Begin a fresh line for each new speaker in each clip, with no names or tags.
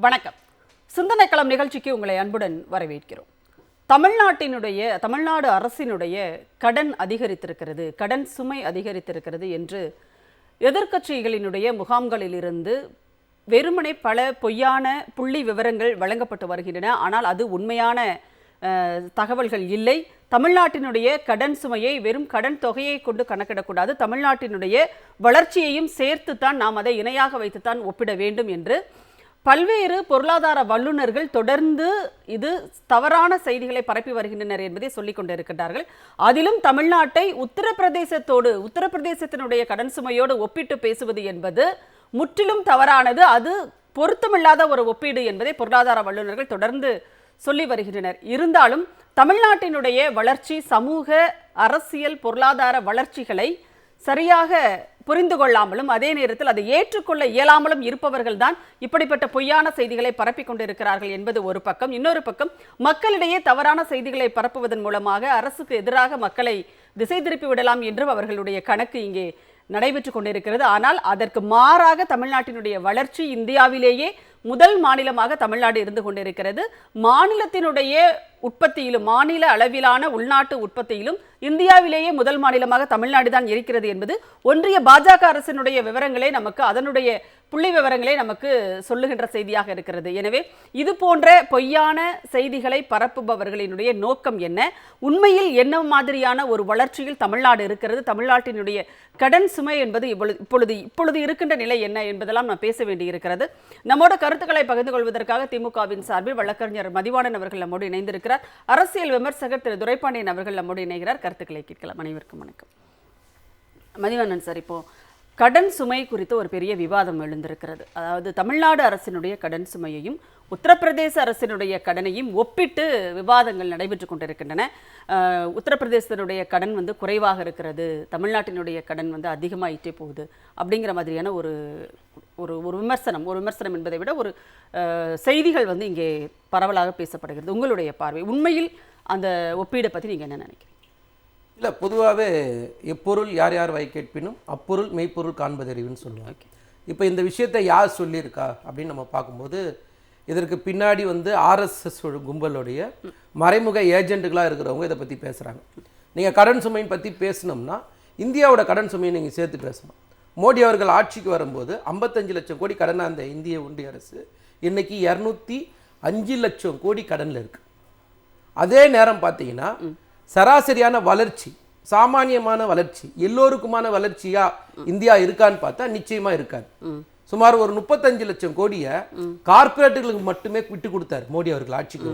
வணக்கம். சிந்தனைக்களம் நிகழ்ச்சிக்கு உங்களை அன்புடன் வரவேற்கிறோம். தமிழ்நாடு அரசினுடைய கடன் அதிகரித்திருக்கிறது, கடன் சுமை அதிகரித்திருக்கிறது என்று எதிர்க்கட்சிகளினுடைய முகாம்களிலிருந்து வெறுமனே பல பொய்யான புள்ளி விவரங்கள் வழங்கப்பட்டு வருகின்றன. ஆனால் அது உண்மையான தகவல்கள் இல்லை. தமிழ்நாட்டினுடைய கடன் சுமையை வெறும் கடன் தொகையை கொண்டு கணக்கிடக்கூடாது, தமிழ்நாட்டினுடைய வளர்ச்சியையும் சேர்த்துத்தான் நாம் அதை இணையாக வைத்துத்தான் ஒப்பிட வேண்டும் என்று பல்வேறு பொருளாதார வல்லுநர்கள் தொடர்ந்து இது தவறான செய்திகளை பரப்பி வருகின்றனர் என்பதை சொல்லிக் கொண்டிருக்கிறார்கள். அதிலும் தமிழ்நாட்டை உத்தரப்பிரதேசத்தினுடைய கடன் சுமையோடு ஒப்பிட்டு பேசுவது என்பது முற்றிலும் தவறானது. அது பொருத்தமில்லாத ஒரு ஒப்பீடு என்பதை பொருளாதார வல்லுநர்கள் தொடர்ந்து சொல்லி வருகின்றனர். இருந்தாலும் தமிழ்நாட்டினுடைய வளர்ச்சி, சமூக அரசியல் பொருளாதார வளர்ச்சிகளை சரியாக புரிந்து கொள்ளாமலும் அதே நேரத்தில் அதை ஏற்றுக்கொள்ள இயலாமலும் இருப்பவர்கள் தான் இப்படிப்பட்ட பொய்யான செய்திகளை பரப்பிக் கொண்டிருக்கிறார்கள் என்பது ஒரு பக்கம். இன்னொரு பக்கம், மக்களிடையே தவறான செய்திகளை பரப்புவதன் மூலமாக அரசுக்கு எதிராக மக்களை திசை திருப்பி விடலாம் என்றும் அவர்களுடைய கணக்கு இங்கே நடைபெற்று கொண்டிருக்கிறது. ஆனால் அதற்கு மாறாக தமிழ்நாட்டினுடைய வளர்ச்சி, இந்தியாவிலேயே முதல் மாநிலமாக தமிழ்நாடு இருந்து கொண்டிருக்கிறது. மாநிலத்தினுடைய உற்பத்தியிலும், மாநில அளவிலான உள்நாட்டு உற்பத்தியிலும் இந்தியாவிலேயே முதல் மாநிலமாக தமிழ்நாடு தான் இருக்கிறது என்பது ஒன்றிய பாஜக அரசினுடைய விவரங்களே நமக்கு, அதனுடைய புள்ளி விவரங்களே நமக்கு சொல்லுகின்ற செய்தியாக இருக்கிறது. எனவே இது போன்ற பொய்யான செய்திகளை பரப்புபவர்களினுடைய நோக்கம் என்ன, உண்மையில் என்ன மாதிரியான ஒரு வளர்ச்சியில் தமிழ்நாடு இருக்கிறது, தமிழ்நாட்டினுடைய கடன் சுமை என்பது இப்பொழுது இருக்கின்ற நிலை என்ன என்பதெல்லாம் நாம் பேச வேண்டியிருக்கிறது. நம்மோட கருத்துக்களை பகிர்ந்து கொள்வதற்காக திமுகவின் சார்பில் வழக்கறிஞர் மதிவாணன் அவர்கள் நம்மோடு இணைந்திருக்கிறார். அரசியல் விமர்சகர் திரு துரைபாண்டியன் அவர்கள் நம்மோடு இணைகிறார். கருத்துக்களை கேட்கலாம். அனைவருக்கும் வணக்கம். மதிவாணன் சார், இப்போ கடன் சுமை குறித்து ஒரு பெரிய விவாதம் எழுந்திருக்கிறது. அதாவது தமிழ்நாடு அரசினுடைய கடன் சுமையையும் உத்தரப்பிரதேச அரசினுடைய கடனையும் ஒப்பிட்டு விவாதங்கள் நடைபெற்று கொண்டிருக்கின்றன. உத்தரப்பிரதேசத்தினுடைய கடன் குறைவாக இருக்கிறது, தமிழ்நாட்டினுடைய கடன் அதிகமாயிட்டே போகுது அப்படிங்கிற மாதிரியான ஒரு ஒரு விமர்சனம் என்பதை விட ஒரு செய்திகள் இங்கே பரவலாக பேசப்படுகிறது. உங்களுடைய பார்வை, உண்மையில் அந்த ஒப்பீடை பற்றி நீங்கள் என்ன நினைக்கிறீங்க?
இல்லை, பொதுவாகவே எப்பொருள் யார் யார் வாய் கேட்பினும் அப்பொருள் மெய்ப்பொருள் காண்பதறிவுன்னு சொல்லுவாங்க. இப்போ இந்த விஷயத்தை யார் சொல்லியிருக்கா அப்படின்னு நம்ம பார்க்கும்போது, இதற்கு பின்னாடி ஆர்எஸ்எஸ் கும்பலுடைய மறைமுக ஏஜென்ட்டுகளாக இருக்கிறவங்க இதை பற்றி பேசுகிறாங்க. நீங்கள் கடன் சுமையை பற்றி பேசணும்னா இந்தியாவோட கடன் சுமையை நீங்கள் சேர்த்து பேசணும். மோடி அவர்கள் ஆட்சிக்கு வரும்போது 55 லட்சம் கோடி கடனாக அந்த இந்திய ஒன்றிய அரசு இன்னைக்கு 205 லட்சம் கோடி கடனில் இருக்குது. அதே நேரம் பார்த்தீங்கன்னா சராசரியான வளர்ச்சி, சாமானியமான வளர்ச்சி, எல்லோருக்குமான வளர்ச்சியா இந்தியா இருக்கான்னு பார்த்தா நிச்சயமா இருக்காது. சுமார் ஒரு 35 லட்சம் கோடியை கார்பரேட்டுகளுக்கு மட்டுமே விட்டு கொடுத்தாரு மோடி அவர்கள் ஆட்சிக்கு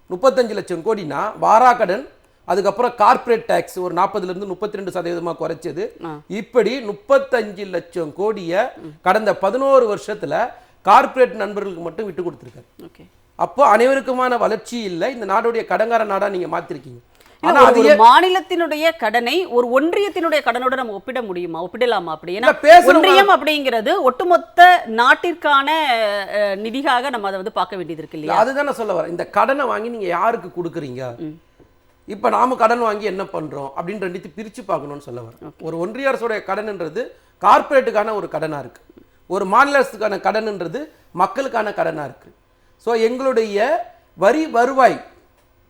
35 லட்சம் கோடினா வாராக்கடன், அதுக்கப்புறம் கார்பரேட் டாக்ஸ் ஒரு 40% 32% குறைச்சது. இப்படி 35 லட்சம் கோடியை கடந்த 11 வருஷத்துல கார்பரேட் நண்பர்களுக்கு மட்டும் விட்டு கொடுத்துருக்காரு. அப்போ அனைவருக்குமான வளர்ச்சி இல்லை, இந்த நாடுடைய கடங்கார நாடா நீங்க மாத்திருக்கீங்க.
மாநிலத்தினுடைய கடனை ஒரு ஒன்றியத்தினுடைய கடனோட நம்ம ஒப்பிட முடியுமா, ஒப்பிடலாமா? அப்படி ஒன்றியம் அப்படிங்கிறது ஒட்டுமொத்த நாட்டிற்கான நிதியாக நம்ம அதை பார்க்க வேண்டியது இருக்கு இல்லையா?
அதுதான் நான் சொல்ல வரேன். இந்த கடனை வாங்கி நீங்க யாருக்கு கொடுக்குறீங்க, இப்ப நாம கடன் வாங்கி என்ன பண்றோம் அப்படின்னு ரெண்டு பிரிச்சு பார்க்கணும்னு சொல்ல வரேன். ஒரு ஒன்றிய அரசுடைய கடன்ன்றது கார்பரேட்டுக்கான ஒரு கடனா இருக்கு, ஒரு மாநில அரசுக்கான கடன்ன்றது மக்களுக்கான கடனா இருக்கு. ஸோ எங்களுடைய வரி வருவாய்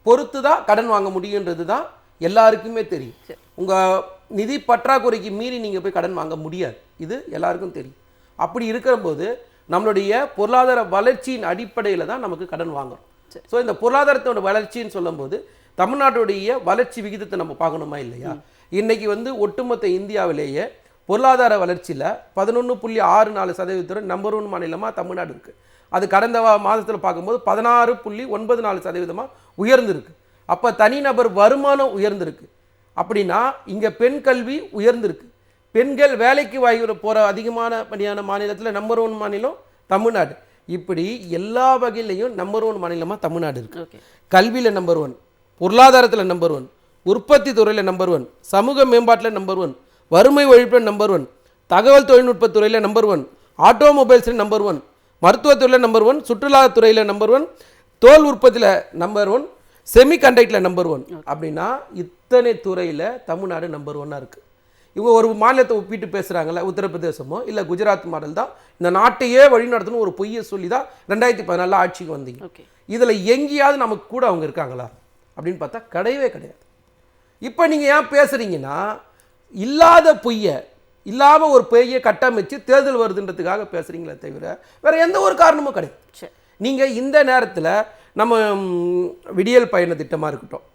பொறுத்து தான் கடன் வாங்க முடியுன்றது தான் எல்லாருக்குமே தெரியும். உங்கள் நிதி பற்றாக்குறைக்கு மீறி நீங்கள் போய் கடன் வாங்க முடியாது, இது எல்லாருக்கும் தெரியும். அப்படி இருக்கிறபோது நம்மளுடைய பொருளாதார வளர்ச்சியின் அடிப்படையில் தான் நமக்கு கடன் வாங்குறோம். ஸோ இந்த பொருளாதாரத்தோட வளர்ச்சின்னு சொல்லும்போது தமிழ்நாட்டுடைய வளர்ச்சி விகிதத்தை நம்ம பார்க்கணுமா இல்லையா? இன்னைக்கு ஒட்டுமொத்த இந்தியாவிலேயே பொருளாதார வளர்ச்சியில் 11.64% நம்பர் 1 மாநிலமாக தமிழ்நாடு இருக்குது. அது கடந்த மாதத்தில் பார்க்கும்போது 16.94% உயர்ந்திருக்கு. அப்போ தனிநபர் வருமானம் உயர்ந்திருக்கு. அப்படின்னா இங்கே பெண் கல்வி உயர்ந்திருக்கு. பெண்கள் வேலைக்கு போகிற அதிகமான படியான மாநிலத்தில் நம்பர் 1 மாநிலம் தமிழ்நாடு. இப்படி எல்லா வகையிலையும் நம்பர் 1 மாநிலமாக தமிழ்நாடு இருக்கு. கல்வியில் நம்பர் 1, பொருளாதாரத்தில் நம்பர் 1, உற்பத்தி துறையில் நம்பர் 1, சமூக மேம்பாட்டில் நம்பர் 1, வறுமை ஒழிப்பில் நம்பர் 1, தகவல் தொழில்நுட்பத்துறையில் நம்பர் 1, ஆட்டோமொபைல்ஸில் நம்பர் 1, மருத்துவத்துறையில் நம்பர் 1, சுற்றுலாத்துறையில் நம்பர் 1, தோல் உற்பத்தியில் நம்பர் 1, செமிகண்டக்டரில் நம்பர் 1. அப்படின்னா இத்தனை துறையில் தமிழ்நாடு நம்பர் 1 இருக்குது. இவங்க ஒரு மாநிலத்தை ஒப்பிட்டு பேசுகிறாங்கல்ல, உத்தரப்பிரதேசமோ இல்லை குஜராத் மாடல் தான் இந்த நாட்டையே வழிநடத்தணும் ஒரு பொய்யை சொல்லி தான் 2014 ஆட்சிக்கு வந்தீங்க. இதில் எங்கேயாவது நமக்கு கூட அவங்க இருக்காங்களா அப்படின்னு பார்த்தா கிடையவே கிடையாது. இப்போ நீங்கள் ஏன் பேசுகிறீங்கன்னா, இல்லாத பொய்யை இல்லாமல் ஒரு பொய்யை கட்டமைச்சு தேர்தல் வருதுன்றதுக்காக பேசுகிறீங்களே தவிர வேறு எந்த ஒரு காரணமும் கிடையாது. நீங்கள் இந்த நேரத்தில் நம்ம விடியல் பயண திட்டமாக இருக்கட்டும்,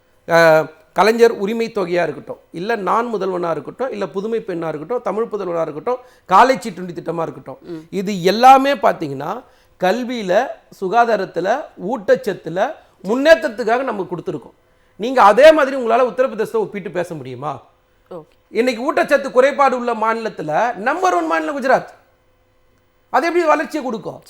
கலைஞர் உரிமை தொகையாக இருக்கட்டும், இல்லை நான் முதல்வனாக இருக்கட்டும், இல்லை புதுமை பெண்ணாக இருக்கட்டும், தமிழ் புதல்வனாக இருக்கட்டும், காலை சீட்டுண்டி திட்டமாக இருக்கட்டும், இது எல்லாமே பார்த்தீங்கன்னா கல்வியில், சுகாதாரத்தில், ஊட்டச்சத்தில் முன்னேற்றத்துக்காக நம்ம கொடுத்துருக்கோம். நீங்கள் அதே மாதிரி உங்களால் உத்தரப்பிரதேசத்தை ஒப்பிட்டு பேச முடியுமா? இன்னைக்கு ஊட்டச்சத்து குறைபாடு உள்ள மாநிலத்தில் நம்பர் 1 மாநிலம் குஜராத். அது எப்படி வளர்ச்சியை கொடுக்கும்?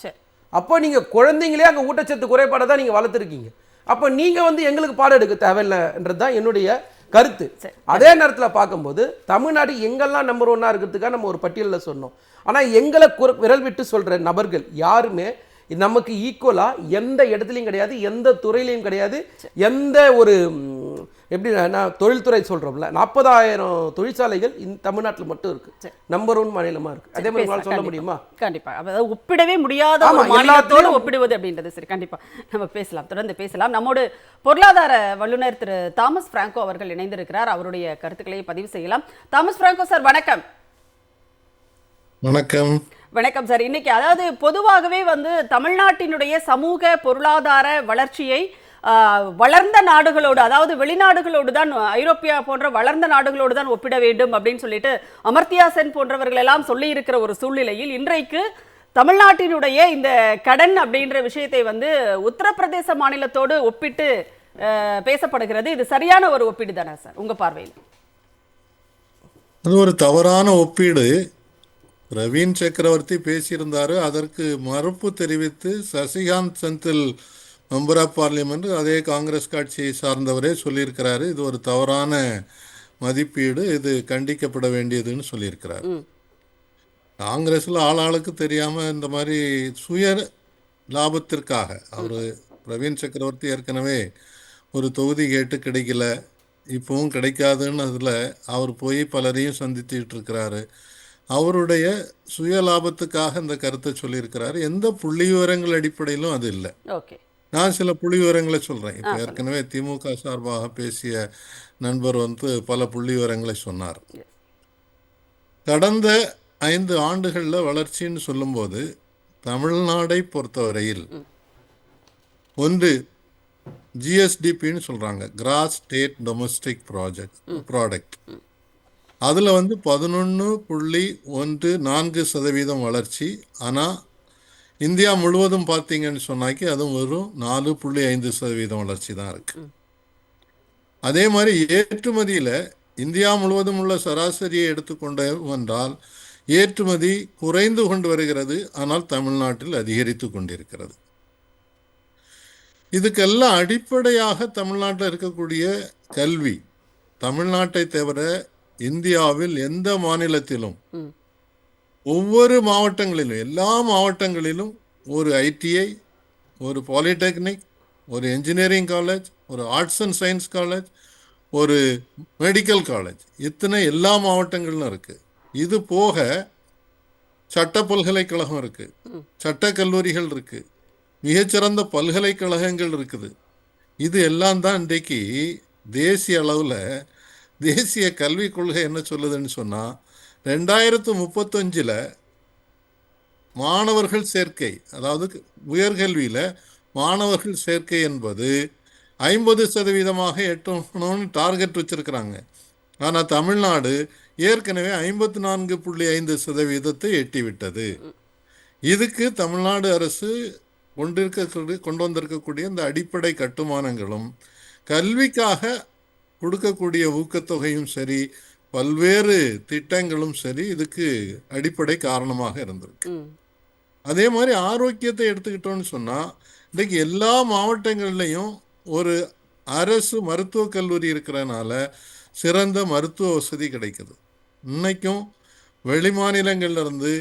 அப்போ நீங்கள் குழந்தைங்களே அங்கே ஊட்டச்சத்து குறைபாடை தான் நீங்கள் வளர்த்துருக்கீங்க. அப்போ நீங்கள் எங்களுக்கு பாடம் எடுக்க தேவையில்லைன்றது தான் என்னுடைய கருத்து. அதே நேரத்தில் பார்க்கும்போது தமிழ்நாடு எங்கெல்லாம் நம்பர் 1 இருக்கிறதுக்காக நம்ம ஒரு பட்டியலில் சொன்னோம். ஆனால் எங்களை விரல் விட்டு சொல்கிற நபர்கள் யாருமே நமக்கு ஈக்குவலாக எந்த இடத்துலையும் கிடையாது, எந்த துறையிலையும் கிடையாது. எந்த ஒரு எப்படி நான் தொழில்துறை சொல்கிறோம்ல, 40,000 தொழிற்சாலைகள் தமிழ்நாட்டில் மட்டும் இருக்குது, நம்பர் 1 மாநிலமாக இருக்குது. அதே மாதிரி உங்களால் சொல்ல முடியுமா?
கண்டிப்பாக. அதாவது ஒப்பிடவே முடியாத மாநிலத்தோடு ஒப்பிடுவது அப்படின்றது. சரி, கண்டிப்பாக நம்ம பேசலாம், தொடர்ந்து பேசலாம். நம்மோடு பொருளாதார வல்லுநர் திரு தாமஸ் பிராங்கோ அவர்கள் இணைந்திருக்கிறார். அவருடைய கருத்துக்களை பதிவு செய்யலாம். தாமஸ் பிராங்கோ சார், வணக்கம்.
வணக்கம்.
வணக்கம் சார். இன்னைக்கு அதாவது பொதுவாகவே தமிழ்நாட்டினுடைய சமூக பொருளாதார வளர்ச்சியை வளர்ந்த நாடுகளோடு, அதாவது வெளிநாடுகளோடு தான், ஐரோப்பியா போன்ற வளர்ந்த நாடுகளோடு தான் ஒப்பிட வேண்டும் அப்படின்னு சொல்லிட்டு அமர்த்தியா சென் போன்றவர்கள் எல்லாம் சொல்லி இருக்கிற ஒரு சூழ்நிலையில் இன்றைக்கு தமிழ்நாட்டினுடைய இந்த கடன் அப்படின்ற விஷயத்தை உத்தரப்பிரதேச மாநிலத்தோடு ஒப்பிட்டு பேசப்படுகிறது. இது சரியான ஒரு ஒப்பீடு தானே சார் உங்க பார்வையில்?
அது ஒரு தவறான ஒப்பீடு. பிரவீன் சக்கரவர்த்தி பேசியிருந்தாரு, அதற்கு மறுப்பு தெரிவித்து Sasikanth Senthil member of parliament, அதே காங்கிரஸ் கட்சியை சார்ந்தவரே சொல்லியிருக்கிறாரு, இது ஒரு தவறான மதிப்பீடு, இது கண்டிக்கப்பட வேண்டியதுன்னு சொல்லியிருக்கிறார். காங்கிரஸில் ஆளாளுக்கு தெரியாமல் இந்த மாதிரி சுய லாபத்திற்காக அவர் பிரவீன் சக்கரவர்த்தி ஏற்கனவே ஒரு தொகுதி கேட்டு கிடைக்கல, இப்போவும் கிடைக்காதுன்னு அதில் அவர் போய் பலரையும் சந்தித்துட்டு இருக்கிறாரு. அவருடைய சுய லாபத்துக்காக இந்த கருத்தை சொல்லியிருக்கிறாரு. எந்த புள்ளி விவரங்கள் அடிப்படையிலும் அது இல்லை. நான் சில புள்ளி விவரங்களை சொல்கிறேன். இப்போ ஏற்கனவே திமுக சார்பாக பேசிய நண்பர் பல புள்ளி விவரங்களை சொன்னார். கடந்த 5 ஆண்டுகளில் வளர்ச்சின்னு சொல்லும்போது தமிழ்நாடை பொறுத்தவரையில் ஒன்று ஜிஎஸ்டிபின்னு சொல்கிறாங்க, கிராஸ் ஸ்டேட் டொமஸ்டிக் ப்ராடக்ட். அதில் 11.14% வளர்ச்சி. ஆனால் இந்தியா முழுவதும் பார்த்தீங்கன்னு சொன்னாக்கி அதுவும் வெறும் 4.5% வளர்ச்சி தான் இருக்குது. அதே மாதிரி ஏற்றுமதியில் இந்தியா முழுவதும் உள்ள சராசரியை எடுத்துக்கொண்டோம் என்றால் ஏற்றுமதி குறைந்து கொண்டு வருகிறது, ஆனால் தமிழ்நாட்டில் அதிகரித்து கொண்டிருக்கிறது. இதுக்கெல்லாம் அடிப்படையாக தமிழ்நாட்டில் இருக்கக்கூடிய கல்வி. தமிழ்நாட்டை தவிர இந்தியாவில் எந்த மாநிலத்திலும் ஒவ்வொரு மாவட்டங்களிலும், எல்லா மாவட்டங்களிலும் ஒரு ஐடிஐ, ஒரு பாலிடெக்னிக், ஒரு என்ஜினியரிங் காலேஜ், ஒரு ஆர்ட்ஸ் அண்ட் சயின்ஸ் காலேஜ், ஒரு மெடிக்கல் காலேஜ், இத்தனை எல்லா மாவட்டங்களிலும் இருக்குது. இது போக சட்ட பல்கலைக்கழகம் இருக்குது, சட்ட கல்லூரிகள் இருக்குது, மிகச்சிறந்த பல்கலைக்கழகங்கள் இருக்குது. இது எல்லாம் தான் இன்றைக்கு தேசிய அளவில் தேசிய கல்விக் கொள்கை என்ன சொல்லுதுன்னு சொன்னால் 2035 மாணவர்கள் சேர்க்கை, அதாவது உயர்கல்வியில் மாணவர்கள் சேர்க்கை என்பது 50% எட்டணும்னு டார்கெட் வச்சுருக்கிறாங்க. ஆனால் தமிழ்நாடு ஏற்கனவே 54.5% எட்டிவிட்டது. இதுக்கு தமிழ்நாடு அரசு கொண்டு வந்திருக்கக்கூடிய இந்த அடிப்படை கட்டுமானங்களும் கல்விக்காக கொடுக்கக்கூடிய ஊக்கத்தொகையும் சரி, பல்வேறு திட்டங்களும் சரி, இதுக்கு அடிப்படை காரணமாக இருந்திருக்கு. அதே மாதிரி ஆரோக்கியத்தை எடுத்துக்கிட்டோன்னு சொன்னால் இன்றைக்கு எல்லா மாவட்டங்கள்லையும் ஒரு அரசு மருத்துவக் கல்லூரி இருக்கிறனால சிறந்த மருத்துவ வசதி கிடைக்குது. இன்னைக்கும் வெளி மாநிலங்கள்லேருந்து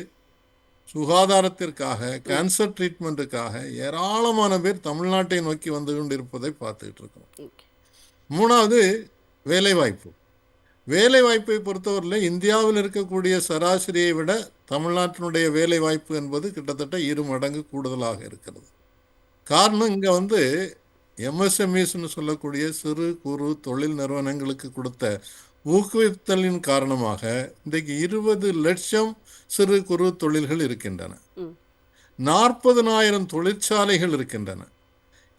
சுகாதாரத்திற்காக, கேன்சர் ட்ரீட்மெண்ட்டுக்காக ஏராளமான பேர் தமிழ்நாட்டை நோக்கி வந்து கொண்டிருப்பதை பார்த்துக்கிட்டு இருக்கோம். 3வது வேலைவாய்ப்பு. வேலை வாய்ப்பை பொறுத்தவரையில் இந்தியாவில் இருக்கக்கூடிய சராசரியை விட தமிழ்நாட்டினுடைய வேலை வாய்ப்பு என்பது கிட்டத்தட்ட 2 மடங்கு கூடுதலாக இருக்கிறது. காரணம் இங்கே வந்து எம்எஸ்எம்இஸ்ன்னு சொல்லக்கூடிய சிறு குறு தொழில் நிறுவனங்களுக்கு கொடுத்த ஊக்குவித்தலின் காரணமாக இன்றைக்கு 20 லட்சம் சிறு குறு தொழில்கள் இருக்கின்றன. 40,000 தொழிற்சாலைகள் இருக்கின்றன.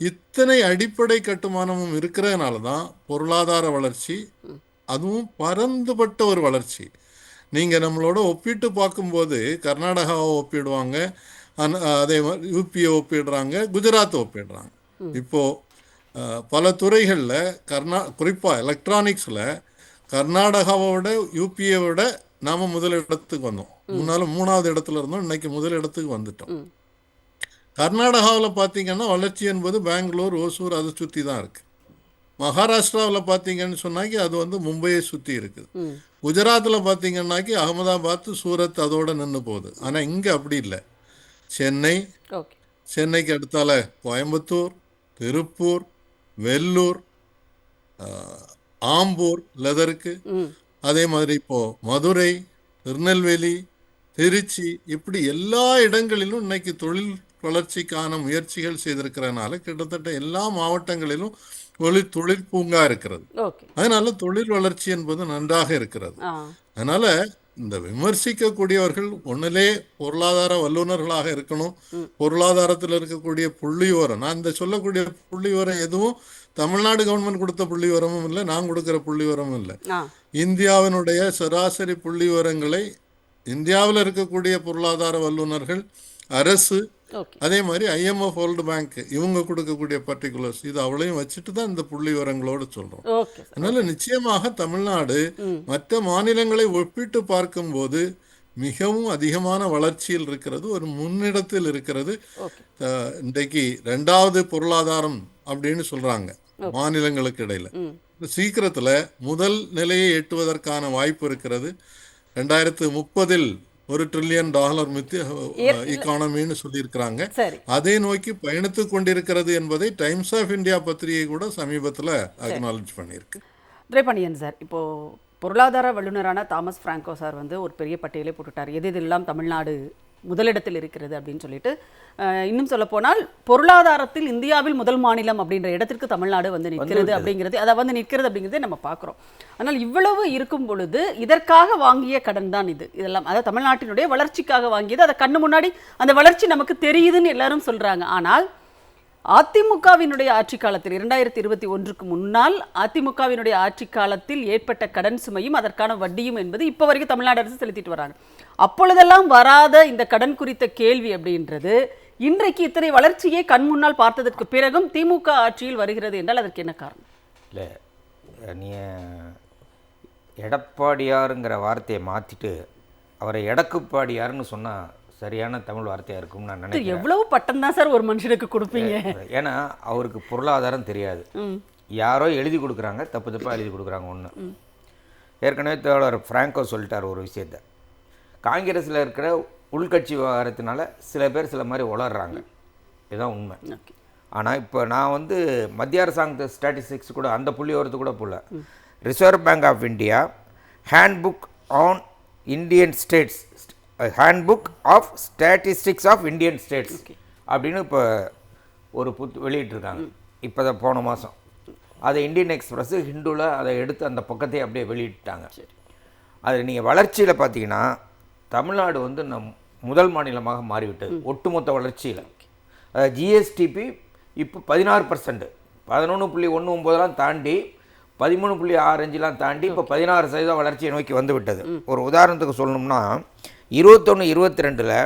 இத்தனை அடிப்படை கட்டுமானமும் இருக்கிறதுனால தான் பொருளாதார வளர்ச்சி, அதுவும் பரந்துபட்ட ஒரு வளர்ச்சி. நீங்கள் நம்மளோட ஒப்பிட்டு பார்க்கும்போது கர்நாடகாவை ஒப்பிடுவாங்க, அதே மாதிரி யூபியை ஒப்பிடுறாங்க, குஜராத்தை ஒப்பிடுறாங்க. இப்போது பல துறைகளில் குறிப்பாக எலக்ட்ரானிக்ஸில் கர்நாடகாவோட யூபியை விட நாம் முதல் இடத்துக்கு வந்தோம். முன்னாலும் 3வது இடத்துல இருந்தோம், இன்னைக்கு முதல் இடத்துக்கு வந்துட்டோம். கர்நாடகாவில் பார்த்தீங்கன்னா வளர்ச்சி என்பது பெங்களூர், ஓசூர் அதை சுற்றி தான் இருக்குது. மகாராஷ்டிராவில் பார்த்தீங்கன்னு சொன்னாக்கி அது வந்து மும்பையை சுற்றி இருக்குது. குஜராத்தில் பார்த்தீங்கன்னாக்கி அகமதாபாத், சூரத் அதோடு நின்று போகுது. ஆனால் இங்கே அப்படி இல்லை. சென்னைக்கு அடுத்தால கோயம்புத்தூர், திருப்பூர், வெல்லூர், ஆம்பூர் லெதருக்கு, அதே மாதிரி இப்போது மதுரை, திருநெல்வேலி, திருச்சி, இப்படி எல்லா இடங்களிலும் இன்னைக்கு தொழில் வளர்ச்சிக்கான முயற்சிகள் செய்திருக்கிறதுனால கிட்டத்தட்ட எல்லா மாவட்டங்களிலும் தொழில் பூங்கா இருக்கிறது. அதனால தொழில் வளர்ச்சி என்பது நன்றாக இருக்கிறது. அதனால இந்த விமர்சிக்கக்கூடியவர்கள் ஒன்றிலே பொருளாதார வல்லுநர்களாக இருக்கணும். பொருளாதாரத்தில் இருக்கக்கூடிய புள்ளிவிவரம், நான் இந்த சொல்லக்கூடிய புள்ளிவிவரம் எதுவும் தமிழ்நாடு கவர்மெண்ட் கொடுத்த புள்ளிவிவரமும் இல்லை, நான் கொடுக்குற புள்ளிவிவரமும் இல்லை. இந்தியாவினுடைய சராசரி புள்ளிவிவரங்களை இந்தியாவில் இருக்கக்கூடிய பொருளாதார வல்லுநர்கள், அரசு, அதே மாதிரி IMF, வேர்ல்டு பேங்க் இவங்க கொடுக்கக்கூடிய பர்டிகுலர்ஸ் இது அவ்வளவையும் வச்சுட்டு தான் இந்த புள்ளி விவரங்களோடு சொல்றோம். அதனால நிச்சயமாக தமிழ்நாடு மற்ற மாநிலங்களை ஒப்பிட்டு பார்க்கும்போது மிகவும் அதிகமான வளர்ச்சியில் இருக்கிறது, ஒரு முன்னிடத்தில் இருக்கிறது. இன்றைக்கு 2வது பொருளாதாரம் அப்படின்னு சொல்றாங்க மாநிலங்களுக்கு இடையில. சீக்கிரத்துல முதல் நிலையை எட்டுவதற்கான வாய்ப்பு இருக்கிறது. 2030 $1 trillion எக்கானமின்னு சொல்லியிருக்கிறாங்க. அதை நோக்கி பயணித்து கொண்டிருக்கிறது என்பதை டைம்ஸ் ஆஃப் இந்தியா பத்திரிகை கூட சமீபத்தில் அக்னாலஜ் பண்ணியிருக்கு.
துரைபாண்டியன் சார், இப்போ பொருளாதார வல்லுநரான தாமஸ் பிராங்கோ சார் வந்து ஒரு பெரிய பட்டியலை போட்டுட்டார், எதெல்லாம் தமிழ்நாடு முதலிடத்தில் இருக்கிறது அப்படின்னு சொல்லிட்டு. இன்னும் சொல்ல போனால் பொருளாதாரத்தில் இந்தியாவில் முதல் மாநிலம் அப்படின்ற இடத்திற்கு தமிழ்நாடு வந்து நிற்கிறது அப்படிங்கிறது, அதை வந்து நிற்கிறது அப்படிங்கிறதே நம்ம பார்க்குறோம். ஆனால் இவ்வளவு இருக்கும் பொழுது இதற்காக வாங்கிய கடன் தான் இதெல்லாம், அதாவது தமிழ்நாட்டினுடைய வளர்ச்சிக்காக வாங்கியது. அதை கண்ணு முன்னாடி அந்த வளர்ச்சி நமக்கு தெரியுதுன்னு எல்லாரும் சொல்றாங்க. ஆனால் அதிமுகவினுடைய ஆட்சி காலத்தில் 2021க்கு முன்னால் அதிமுகவினுடைய ஆட்சி காலத்தில் ஏற்பட்ட கடன் சுமையும் அதற்கான வட்டியும் என்பது இப்போ வரைக்கும் தமிழ்நாடு அரசு செலுத்திட்டு வராங்க. அப்பொழுதெல்லாம் வராத இந்த கடன் குறித்த கேள்வி அப்படின்றது இன்றைக்கு இத்தனை வளர்ச்சியை கண் முன்னால் பார்த்ததற்கு பிறகும் திமுக ஆட்சியில் வருகிறது என்றால் அதற்கு என்ன காரணம்?
இல்லை, நீ எடப்பாடியாருங்கிற வார்த்தையை மாற்றிட்டு அவரை எடக்குப்பாடியாருன்னு சொன்னால் சரியான தமிழ் வார்த்தையாக இருக்கும்னு நான் நினைக்கிறேன். எவ்வளவு பட்டம் தான் சார் ஒரு மனுஷனுக்கு கொடுப்பீங்க? ஏன்னா அவருக்கு பொருளாதாரம் தெரியாது, யாரோ எழுதி கொடுக்குறாங்க, தப்பு தப்பாக எழுதி கொடுக்குறாங்க. ஒன்று ஏற்கனவே தோழர் பிராங்கோ சொல்லிட்டார் ஒரு விஷயத்தை, காங்கிரஸில் இருக்கிற உள்கட்சி விவகாரத்தினால சில பேர் சில மாதிரி உளர்றாங்க, இதுதான் உண்மை. ஆனால் இப்போ நான் வந்து மத்திய அரசாங்க ஸ்டாட்டிஸ்டிக்ஸ் கூட அந்த புள்ளி வரது கூட போல, Reserve Bank of India handbook on Indian states, handbook of statistics of Indian states அப்படின்னு இப்போ ஒரு வெளியிட்டிருக்காங்க. இப்போ தான் போன மாதம் அதை இந்தியன் எக்ஸ்பிரஸ் ஹிந்துவில் அதை எடுத்து அந்த பக்கத்தை அப்படியே வெளியிட்டாங்க. அது நீங்கள் வளர்ச்சியில் பார்த்தீங்கன்னா தமிழ்நாடு வந்து முதல் மாநிலமாக மாறிவிட்டது ஒட்டுமொத்த வளர்ச்சியில். ஜிஎஸ்டிபி இப்போ 16%, 11.19 தாண்டி 13.65 தாண்டி இப்போ 16% வளர்ச்சியை நோக்கி வந்து விட்டது. ஒரு உதாரணத்துக்கு சொல்லணும்னா 21-22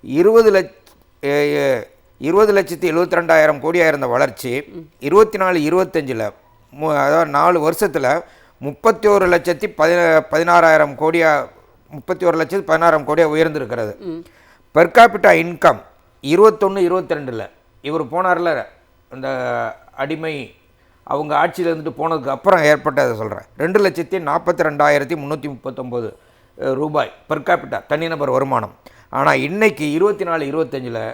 20,72,000 கோடியாக இருந்த வளர்ச்சி 24-25 அதாவது 4 வருஷத்தில் 31,16,000 கோடியாக 31,16,000 கோடியாக உயர்ந்திருக்கிறது. பெர் கேபிட்டா இன்கம் 21-22 இவர் போனார்ல அந்த அடிமை அவங்க ஆட்சியில் இருந்துட்டு போனதுக்கு அப்புறம் ஏற்பட்டதை சொல்கிறேன், 2,42,339 ரூபாய் பெர் கேபிட்டா தனிநபர் வருமானம். ஆனால் இன்றைக்கி 24-25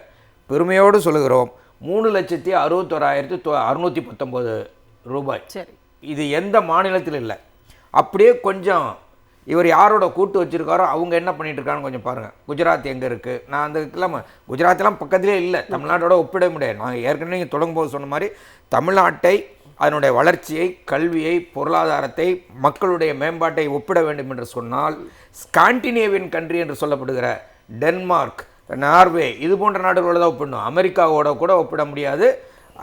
பெருமையோடு சொல்லுகிறோம் 3,61,619 ரூபாய். இது எந்த மாநிலத்தில் இல்லை. அப்படியே கொஞ்சம் இவர் யாரோட கூட்டு வச்சிருக்காரோ அவங்க என்ன பண்ணிட்டு இருக்கான்னு கொஞ்சம் பாருங்கள். குஜராத் எங்கே இருக்குது? நான் அந்த இதெல்லாம் குஜராத்லாம் பக்கத்திலே இல்லை, தமிழ்நாட்டோட ஒப்பிட முடியாது. நான் ஏற்கனவே நீங்கள் தொடங்கும்போது சொன்ன மாதிரி தமிழ்நாட்டை, அதனுடைய வளர்ச்சியை, கல்வியை, பொருளாதாரத்தை, மக்களுடைய மேம்பாட்டை ஒப்பிட வேண்டும் என்று சொன்னால் ஸ்காண்டினேவியன் கண்ட்ரி என்று சொல்லப்படுகிற டென்மார்க், நார்வே இது போன்ற நாடுகளோட தான் ஒப்பிடணும். அமெரிக்காவோட கூட ஒப்பிட முடியாது,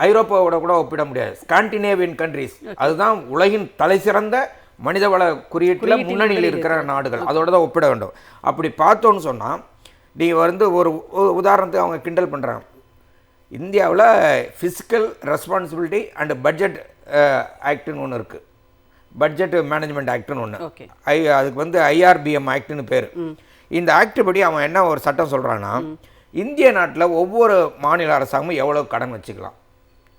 ஐரோப்பாவோட கூட ஒப்பிட முடியாது. ஸ்காண்டினேவியன் கண்ட்ரிஸ் அதுதான் உலகின் தலை சிறந்த மனிதவள குறியீட்டில் முன்னணியில் இருக்கிற நாடுகள், அதோட தான் ஒப்பிட வேண்டும். அப்படி பார்த்தோன்னு சொன்னால் நீங்கள் ஒரு உதாரணத்துக்கு அவங்க கிண்டல் பண்ணுறாங்க. இந்தியாவில் ஃபிஸ்கல் ரெஸ்பான்சிபிலிட்டி அண்ட் பட்ஜெட் ஆக்ட்னு ஒன்று இருக்குது, பட்ஜெட் மேனேஜ்மெண்ட் ஆக்ட்னு ஒன்று. அதுக்கு IRBM ஆக்ட்னு பேர். இந்த ஆக்ட் படி அவன் என்ன ஒரு சட்டம் சொல்கிறான்னா, இந்திய நாட்டில் ஒவ்வொரு மாநில அரசாங்கமும் எவ்வளோ கடன் வச்சுக்கலாம்.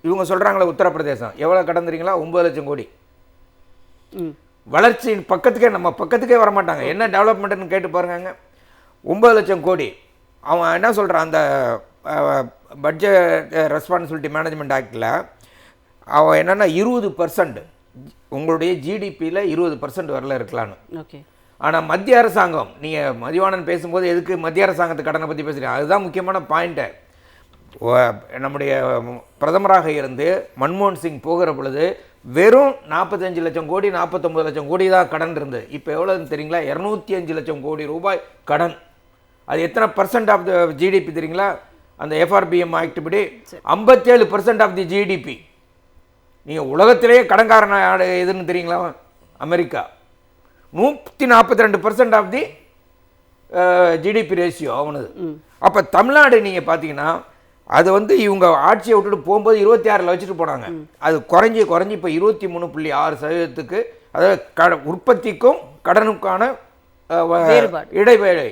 இவங்க சொல்கிறாங்களே உத்தரப்பிரதேசம் எவ்வளோ கடன் தெரியுங்களா? 9 லட்சம் கோடி. வளர்ச்சியின் பக்கத்துக்கே நம்ம பக்கத்துக்கே வரமாட்டாங்க. என்ன டெவலப்மெண்ட்டுன்னு கேட்டு பாருங்க. 9 லட்சம் கோடி. அவன் என்ன சொல்கிறான், அந்த பட்ஜெட் ரெஸ்பான்சிபிலிட்டி மேனேஜ்மெண்ட் ஆக்டில் அவன் என்னென்னா 20% உங்களுடைய ஜிடிபியில் 20% வரல இருக்கலான்னு.
ஓகே. ஆனால்
மத்திய அரசாங்கம், நீங்கள் மதிவாணன் பேசும்போது எதுக்கு மத்திய அரசாங்கத்து கடனை பற்றி பேசுகிறீங்க? அதுதான் முக்கியமான பாயிண்ட்டு. நம்முடைய பிரதமராக இருந்து மன்மோகன் சிங் போகிற பொழுது வெறும் 45 லட்சம் கோடி 49 லட்சம் கோடி தான் கடன் இருந்தது. இப்போ எவ்வளோன்னு தெரியுங்களா? 205 லட்சம் கோடி ரூபாய் கடன். அது எத்தனை % ஆஃப் த ஜிடிபி தெரியுங்களா? அந்த FRBM ஆக்ட் படி 57% ஆஃப் தி ஜிடிபி. நீங்கள் உலகத்திலேயே கடன்கார நாடு எதுன்னு தெரியுங்களா? America. 142% of the GDP ratio அவனது. அப்போ தமிழ்நாடு நீங்கள் பார்த்தீங்கன்னா அது இவங்க ஆட்சியை விட்டுட்டு போகும்போது 26 வச்சுட்டு போனாங்க. அது குறைஞ்சி இப்போ 23.6%. அதாவது உற்பத்திக்கும் கடனுக்கான இடைவேளை,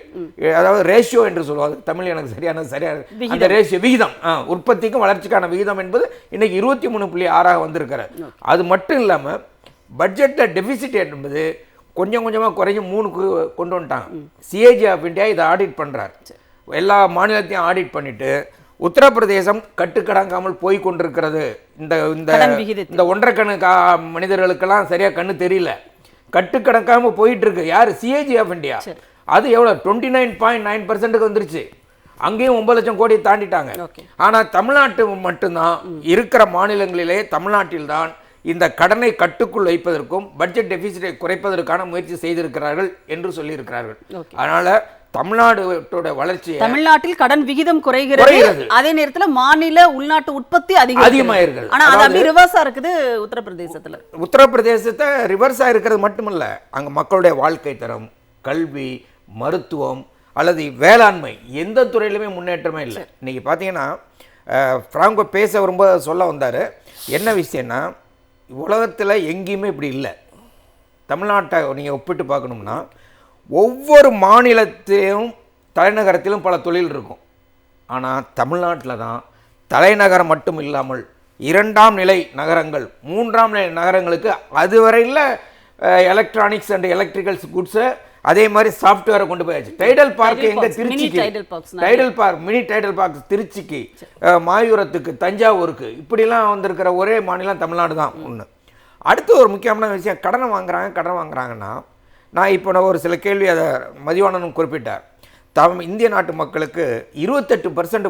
அதாவது ரேஷியோ என்று சொல்லுவாங்க. தமிழ் எனக்கு சரியான அந்த ரேஷியோ விகிதம், உற்பத்திக்கும் வளர்ச்சிக்கான விகிதம் என்பது இன்னைக்கு 23.6 வந்திருக்கிறார். அது மட்டும் இல்லாமல் பட்ஜெட்டில் டெபிசிட் என்பது கொஞ்சம் கொஞ்சமாக குறைஞ்சி 3க்கு கொண்டு வந்துட்டாங்க. CAG ஆஃப் இந்தியா இதை ஆடிட் பண்ணுறார். எல்லா மாநிலத்தையும் ஆடிட் பண்ணிட்டு உத்தரப்பிரதேசம் கட்டுக்கடங்காமல் போய் கொண்டிருக்கிறது. இந்த 1.5 கண் மனிதர்களுக்கெல்லாம் சரியா கண்ணு தெரியல, கட்டுக்கடங்காம போயிட்டு இருக்கு. யாரு? CAG of India. அது எவ்வளோ? 29.9% வந்துருச்சு. அங்கேயும் 9 லட்சம் கோடி தாண்டிட்டாங்க. ஆனால் தமிழ்நாட்டு மட்டும்தான் இருக்கிற மாநிலங்களிலே தமிழ்நாட்டில்தான் இந்த கடனை கட்டுக்குள் வைப்பதற்கும் பட்ஜெட் டெபிசிட்டை குறைப்பதற்கான முயற்சி செய்திருக்கிறார்கள் என்று சொல்லியிருக்கிறார்கள். அதனால தமிழ்நாட்டோட வளர்ச்சி,
தமிழ்நாட்டில் கடன் விகிதம் குறைகிறது, அதே நேரத்தில் மாநில உள்நாட்டு உற்பத்தி அதிகமாக இருக்குது. ஆனா அது அப்படி ரிவர்ஸா இருக்குது உத்தரப்பிரதேசத்துல.
உத்தரப்பிரதேசத்தை ரிவர்ஸா இருக்கிறது மட்டுமல்ல, அங்க மக்களுடைய வாழ்க்கை தரம், கல்வி, மருத்துவம் அல்லது வேளாண்மை எந்த துறையிலுமே முன்னேற்றமே இல்லை. இன்னைக்கு பார்த்தீங்கன்னா பிராங்கோ பேச வரும்போது சொல்ல வந்தார். என்ன விஷயம்னா, உலகத்தில் எங்கேயுமே இப்படி இல்லை. தமிழ்நாட்டை நீங்கள் ஒப்பிட்டு பார்க்கணும்னா ஒவ்வொரு மாநிலத்திலும் தலைநகரத்திலும் பல தொழில் இருக்கும். ஆனால் தமிழ்நாட்டில் தான் தலைநகரம் மட்டும் இல்லாமல் 2ஆம் நிலை நகரங்கள், 3ஆம் நிலை நகரங்களுக்கு அதுவரையில் எலக்ட்ரானிக்ஸ் அண்ட் எலக்ட்ரிக்கல்ஸ் குட்ஸை, அதே மாதிரி சாஃப்ட்வேரை கொண்டு போயாச்சு. டைடல் பார்க் எங்கே? திருச்சிக்கு Tidel Park, mini Tidel Park திருச்சிக்கு, மாயூரத்துக்கு, தஞ்சாவூருக்கு, இப்படிலாம் வந்திருக்கிற ஒரே மாநிலம் தமிழ்நாடு தான் ஒன்று. அடுத்து ஒரு முக்கியமான விஷயம், கடன் வாங்குறாங்கன்னா, நான் இப்போ ஒரு சில கேள்வி அதை மதிவாணனும் குறிப்பிட்டார். இந்திய நாட்டு மக்களுக்கு 28%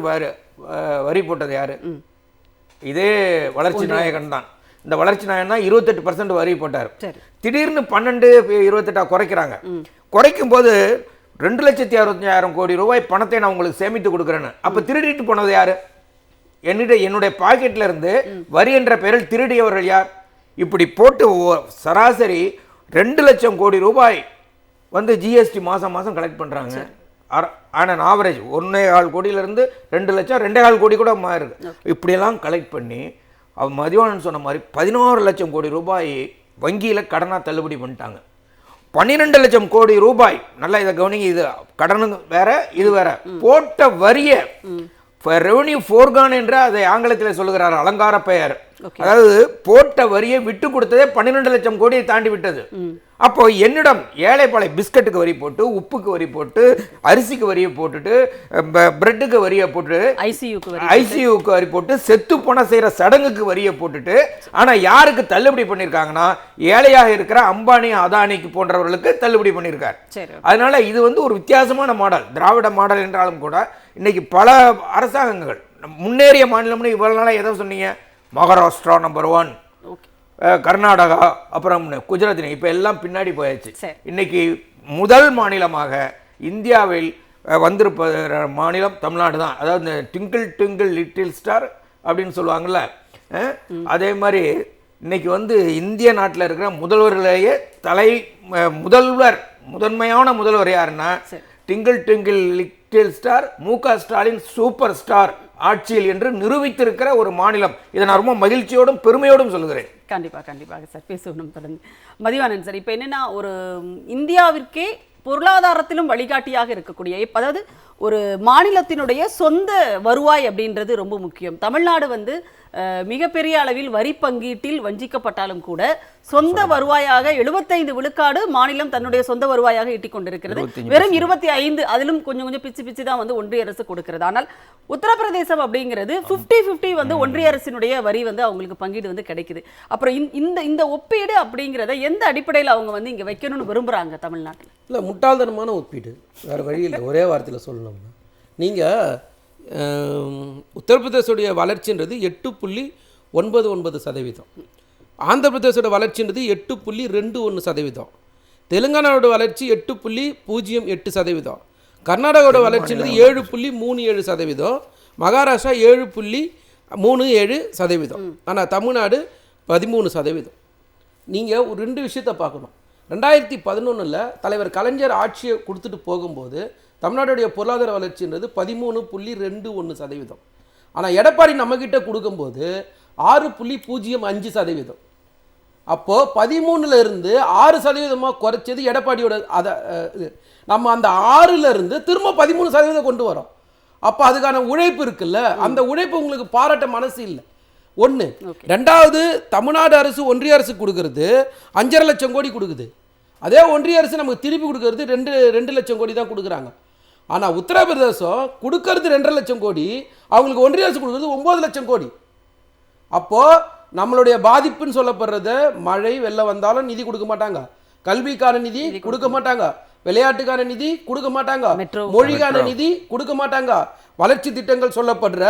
வரி போட்டது யாரு? இதே வளர்ச்சி நாயகன் தான். இந்த வளர்ச்சி நாயகன் தான் 28% வரி போட்டார். திடீர்னு 12, 28 குறைக்கிறாங்க. குறைக்கும் போது 2,65,000 கோடி ரூபாய் பணத்தை நான் உங்களுக்கு சேமித்து கொடுக்குறேன்னு. அப்போ திருடிட்டு போனது யாரு? என்னுடைய பாக்கெட்ல இருந்து வரி என்ற பெயரில் திருடியவர்கள் யார்? இப்படி போட்டு சராசரி 2 லட்சம் கோடி ரூபாய் ஜிஎஸ்டி மாதம் கலெக்ட் பண்ணுறாங்க. ஆனால் ஆவரேஜ் 1.25 கோடியிலேருந்து 2 லட்சம், 2.25 கோடி கூட மாறிருக்கு. இப்படியெல்லாம் கலெக்ட் பண்ணி மதிவாணன் சொன்ன மாதிரி 11 லட்சம் கோடி ரூபாய் வங்கியில் கடனாக தள்ளுபடி பண்ணிட்டாங்க. 12 லட்சம் கோடி ரூபாய், நல்லா இதை கவனிங்க, இது கடனு வேற இது வேற, போட்ட வரிய ரெவன்யூ ஃபோர்கான் என்று அதை ஆங்கிலத்தில் சொல்லுகிறார், அலங்கார பெயர். அதாவது போட்ட வரியை விட்டு கொடுத்ததே 12 லட்சம் கோடியை தாண்டி விட்டது. அப்போ என்னிடம் ஏழைப்பாளை பிஸ்கட்டுக்கு வரி போட்டு, உப்புக்கு வரி போட்டு, அரிசிக்கு வரியை போட்டுட்டு, பிரெட்டுக்கு வரியை போட்டு, ஐசியூக்கு வரி போட்டு, செத்து போன செய்யற சடங்குக்கு வரியை போட்டுட்டு, ஆனா யாருக்கு தள்ளுபடி பண்ணிருக்காங்கன்னா ஏழையாக இருக்கிற அம்பானி, அதானிக்கு போன்றவர்களுக்கு தள்ளுபடி பண்ணியிருக்கார். அதனால இது வந்து ஒரு வித்தியாசமான மாடல், திராவிட மாடல் என்றாலும் கூட இன்னைக்கு பல அரசாங்கங்கள் முன்னேறிய மாநிலம்னு இவ்வளவு நாளா எதை சொன்னீங்க? மகாராஷ்டிரா நம்பர் 1, கர்நாடகா, அப்புறம் குஜராத், இப்போ எல்லாம் பின்னாடி போயாச்சு. இன்னைக்கு முதல் மாநிலமாக இந்தியாவில் வந்திருப்ப மாநிலம் தமிழ்நாடு தான். அதாவது இந்த ட்விங்கிள் ட்விங்கிள் லிட்டில் ஸ்டார் அப்படின்னு சொல்லுவாங்கள்ல, அதே மாதிரி இன்னைக்கு வந்து இந்திய நாட்டில் இருக்கிற முதல்வர்களையே முதன்மையான முதல்வர் யாருன்னா twinkle twinkle little star MK. Stalin super star ஆட்சியில் என்று நிரூபித்திருக்கிற ஒரு மாநிலம். இதை நான் ரொம்ப மகிழ்ச்சியோடும் பெருமையோடும் சொல்லுகிறேன்.
கண்டிப்பாக சார், பேசணும் தொடர்ந்து. மதிவாணன் சார், இப்போ என்னன்னா ஒரு இந்தியாவிற்கே பொருளாதாரத்திலும் வழிகாட்டியாக இருக்கக்கூடிய, அதாவது ஒரு மாநிலத்தினுடைய சொந்த வருவாய் அப்படின்றது ரொம்ப முக்கியம். தமிழ்நாடு வந்து மிகப்பெரிய அளவில் வரி பங்கீட்டில் வஞ்சிக்கப்பட்டாலும் கூட சொந்த வருவாயாக 75 விழுக்காடு மாநிலம் தன்னுடைய சொந்த வருவாயாக ஈட்டிக் கொண்டிருக்கிறது. வெறும் 25 அதிலும் கொஞ்சம் கொஞ்சம் பிச்சு தான் வந்து ஒன்றிய அரசு கொடுக்கிறது. ஆனால் உத்தரப்பிரதேசம் அப்படிங்கிறது 50-50 வந்து ஒன்றிய அரசினுடைய வரி வந்து அவங்களுக்கு பங்கீடு வந்து கிடைக்குது. அப்புறம் இந்த ஒப்பீடு அப்படிங்கிறத எந்த அடிப்படையில் அவங்க வந்து இங்க வைக்கணும்னு விரும்புறாங்க தமிழ்நாட்டில்?
இல்லை, முட்டாள்தனமான ஒப்பீடு, வேற வழி இல்லை. ஒரே வார்த்தையில் சொல்லணும்னா நீங்கள் உத்தரப்பிரதேசோடைய வளர்ச்சின்றது 8.99%, ஆந்திர பிரதேசோட வளர்ச்சின்றது 8.21%, தெலுங்கானாவோட வளர்ச்சி 8.08%, கர்நாடகாவோட வளர்ச்சின்றது 7.37%, மகாராஷ்டிரா 7.37%, ஆனால் தமிழ்நாடு 13%. நீங்கள் ஒரு 2 விஷயத்தை பார்க்கணும். 2011 தலைவர் கலைஞர் ஆட்சியை கொடுத்துட்டு போகும்போது தமிழ்நாடுடைய பொருளாதார வளர்ச்சின்றது 13.21%. ஆனால் எடப்பாடி நம்மக்கிட்ட கொடுக்கும்போது 6.05%. அப்போது 13 இருந்து 6% குறைச்சது எடப்பாடியோட. நம்ம அந்த 6 இருந்து திரும்ப 13% கொண்டு வரோம். அப்போ அதுக்கான உழைப்பு இருக்குல்ல, அந்த உழைப்பு உங்களுக்கு பாராட்ட மனசு இல்லை. ஒன்று. ரெண்டாவது, தமிழ்நாடு அரசு ஒன்றிய அரசு கொடுக்கறது 5.5 லட்சம் கோடி கொடுக்குது. அதே ஒன்றிய அரசு நமக்கு திருப்பி கொடுக்கறது 2 லட்சம் கோடி தான் கொடுக்குறாங்க. ஆனால் உத்தரப்பிரதேசம் கொடுக்கறது 2.5 லட்சம் கோடி, அவங்களுக்கு ஒன்றிய அரசு கொடுக்கறது 9 லட்சம் கோடி. அப்போது நம்மளுடைய பாதிப்புன்னு சொல்லப்படுறத மழை வெள்ளம் வந்தாலும் நிதி கொடுக்க மாட்டாங்க, கல்விக்கான நிதி கொடுக்க மாட்டாங்க, விளையாட்டுக்கான நிதி கொடுக்க மாட்டாங்க, மொழிக்கான நிதி கொடுக்க மாட்டாங்க, வளர்ச்சி திட்டங்கள் சொல்லப்படுற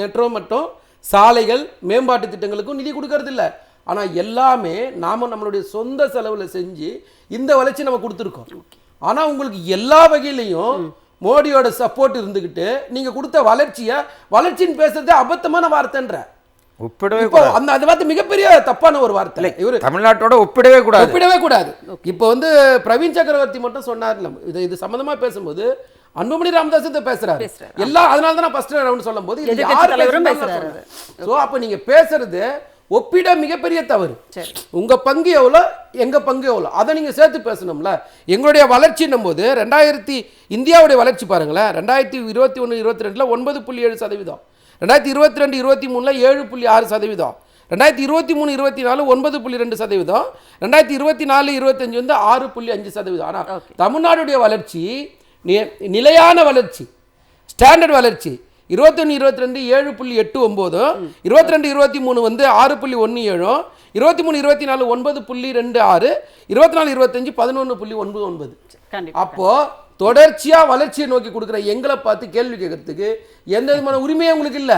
மெட்ரோ மற்றும் சாலைகள் மேம்பாட்டு திட்டங்களுக்கும் நிதி கொடுக்கறது இல்லை. ஆனால் எல்லாமே நாம் நம்மளுடைய சொந்த செலவில் செஞ்சு இந்த வளர்ச்சி நம்ம கொடுத்துருக்கோம். ஆனால் உங்களுக்கு எல்லா வகையிலையும் மோடியோட சப்போர்ட் இருந்துக்கிட்டு நீங்கள் கொடுத்த வளர்ச்சின்னு பேசுறதே அபத்தமான வார்த்தைன்ற அந்த வார்த்தை மிகப்பெரிய தப்பான ஒரு வார்த்தை. இவர் தமிழ்நாட்டோட ஒப்பிடவே கூடாது. இப்போ வந்து பிரவீன் சக்கரவர்த்தி மட்டும் சொன்னார்ல, இது சம்பந்தமா பேசும்போது அன்புமணி ராமதாஸ் பேசுறாரு எல்லாம். அதனால தான் நான் ஃபர்ஸ்ட் ரவுண்ட் சொல்லும் போது அப்ப நீங்க பேசுறது ஒப்பிட மிகப்பெரிய தவறு. உங்க பங்கு எவ்வளோ, எங்க பங்கு எவ்வளோ, அதை நீங்க சேர்த்து பேசணும்ல. எங்களுடைய வளர்ச்சின்னும் போது இந்தியாவுடைய வளர்ச்சி பாருங்களேன், 2021-22 9.7%, 2022-23 7.6%, 2023-24 9.2%, 2024-25 வந்து 6.5%. ஆனால் தமிழ்நாடுடைய வளர்ச்சி நிலையான வளர்ச்சி, ஸ்டாண்டர்ட் வளர்ச்சி 21-22 7.89, 22-23 வந்து 6.17, 23-24 9.26, 24-25 11.99. அப்போ தொடர்ச்சியா வளர்ச்சியை நோக்கி கொடுக்குற எங்களை பார்த்து கேள்வி கேட்கறதுக்கு எந்த விதமான உரிமையும் உங்களுக்கு இல்ல.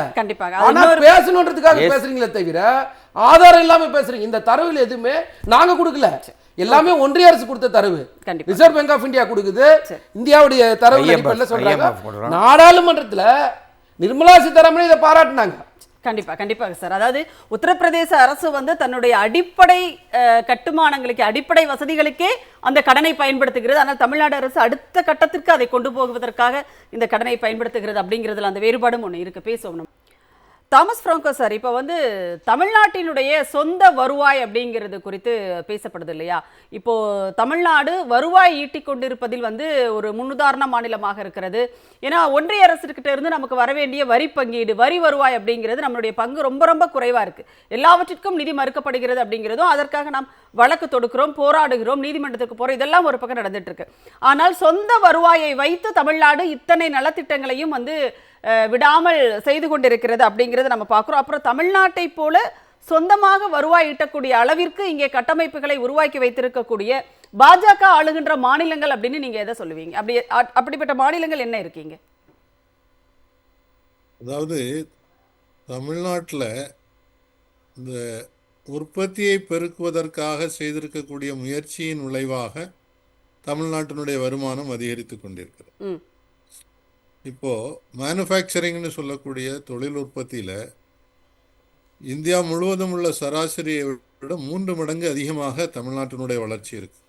ஆனா பேசணுன்றதுக்காக பேசுறீங்களே தவிர ஆதாரம் இல்லாம பேசுறீங்க. இந்த தரவுல எதுவுமே நாங்க கொடுக்கல, எல்லாமே ஒன்றிய அரசு கொடுத்த தரவு, ரிசர்வ் பேங்க் ஆஃப் இந்தியா கொடுக்குது. இந்தியாவுடைய தரவு அடிப்படையில் சொல்றாங்க. நாடாளுமன்றத்தில் நிர்மலா சீதாராமன் இதை பாராட்டினாங்க.
கண்டிப்பாக சார். அதாவது உத்தரப்பிரதேச அரசு வந்து தன்னுடைய அடிப்படை கட்டுமானங்களுக்கு, அடிப்படை வசதிகளுக்கே அந்த கடனை பயன்படுத்துகிறது. ஆனால் தமிழ்நாடு அரசு அடுத்த கட்டத்திற்கு அதை கொண்டு போவதற்காக இந்த கடனை பயன்படுத்துகிறது அப்படிங்கிறதுல அந்த வேறுபாடும் ஒன்று இருக்கு. பேசுவோம். தாமஸ் பிராங்கோ சார், இப்போ வந்து தமிழ்நாட்டினுடைய சொந்த வருவாய் அப்படிங்கிறது குறித்து பேசப்படுது இல்லையா? இப்போ தமிழ்நாடு வருவாய் ஈட்டிக் கொண்டிருப்பதில் வந்து ஒரு முன்னுதாரண மாநிலமாக இருக்கிறது. ஏன்னா ஒன்றிய அரசுகிட்ட இருந்து நமக்கு வர வேண்டிய வரி பங்கீடு, வரி வருவாய் அப்படிங்கிறது நம்மளுடைய பங்கு ரொம்ப ரொம்ப குறைவா இருக்கு. எல்லாவற்றிற்கும் நிதி மறுக்கப்படுகிறது அப்படிங்கிறதும், அதற்காக நாம் வழக்கு தொடுக்கிறோம், போராடுகிறோம், நீதிமன்றத்துக்கு போறோம், இதெல்லாம் ஒரு பக்கம் நடந்துட்டு இருக்கு. ஆனால் சொந்த வருவாயை வைத்து தமிழ்நாடு இத்தனை நலத்திட்டங்களையும் வந்து விடாமல் செய்து கொண்டிருக்கிறது அப்படிங்கிறத நம்ம பார்க்குறோம். அப்புறம் தமிழ்நாட்டை போல சொந்தமாக வருவாய் ஈட்டக்கூடிய அளவிற்கு இங்கே கட்டமைப்புகளை உருவாக்கி வைத்திருக்கக்கூடிய பாஜக ஆளுகின்ற மாநிலங்கள் அப்படின்னு நீங்க எதை சொல்லுவீங்க? அப்படிப்பட்ட மாநிலங்கள் என்ன இருக்கீங்க?
அதாவது தமிழ்நாட்டில் இந்த உற்பத்தியை பெருக்குவதற்காக செய்திருக்கக்கூடிய முயற்சியின் விளைவாக தமிழ்நாட்டினுடைய வருமானம் அதிகரித்து கொண்டிருக்கிறது. இப்போ மேனுஃபேக்சரிங்னு சொல்லக்கூடிய தொழில் உற்பத்தியில் இந்தியா முழுவதும் உள்ள சராசரியை விட 3 மடங்கு அதிகமாக தமிழ்நாட்டினுடைய வளர்ச்சி இருக்கு.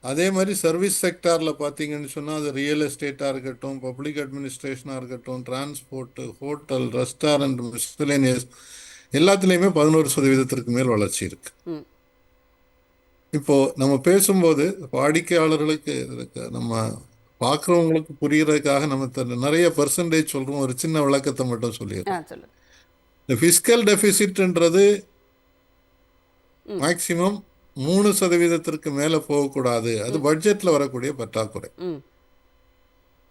அதே மாதிரி சர்வீஸ் செக்டாரில் பார்த்தீங்கன்னு சொன்னால் அது ரியல் எஸ்டேட்டாக இருக்கட்டும், பப்ளிக் அட்மினிஸ்ட்ரேஷனாக இருக்கட்டும், டிரான்ஸ்போர்ட்டு, ஹோட்டல், ரெஸ்டாரண்ட், மிஸ்செலேனியஸ் எல்லாத்துலேயுமே 11% மேல் வளர்ச்சி இருக்கு. இப்போ நம்ம பேசும்போது வாடிக்கையாளர்களுக்கு நம்ம பார்க்குறவங்களுக்கு புரிகிறதுக்காக நம்ம நிறைய பெர்சன்டேஜ் சொல்கிறோம். ஒரு சின்ன விளக்கத்தை மட்டும் சொல்லிடுறோம். இந்த ஃபிஸ்கல் டெபிசிட்ன்றது மேக்சிமம் 3% மேலே போகக்கூடாது. அது பட்ஜெட்டில் வரக்கூடிய பற்றாக்குறை.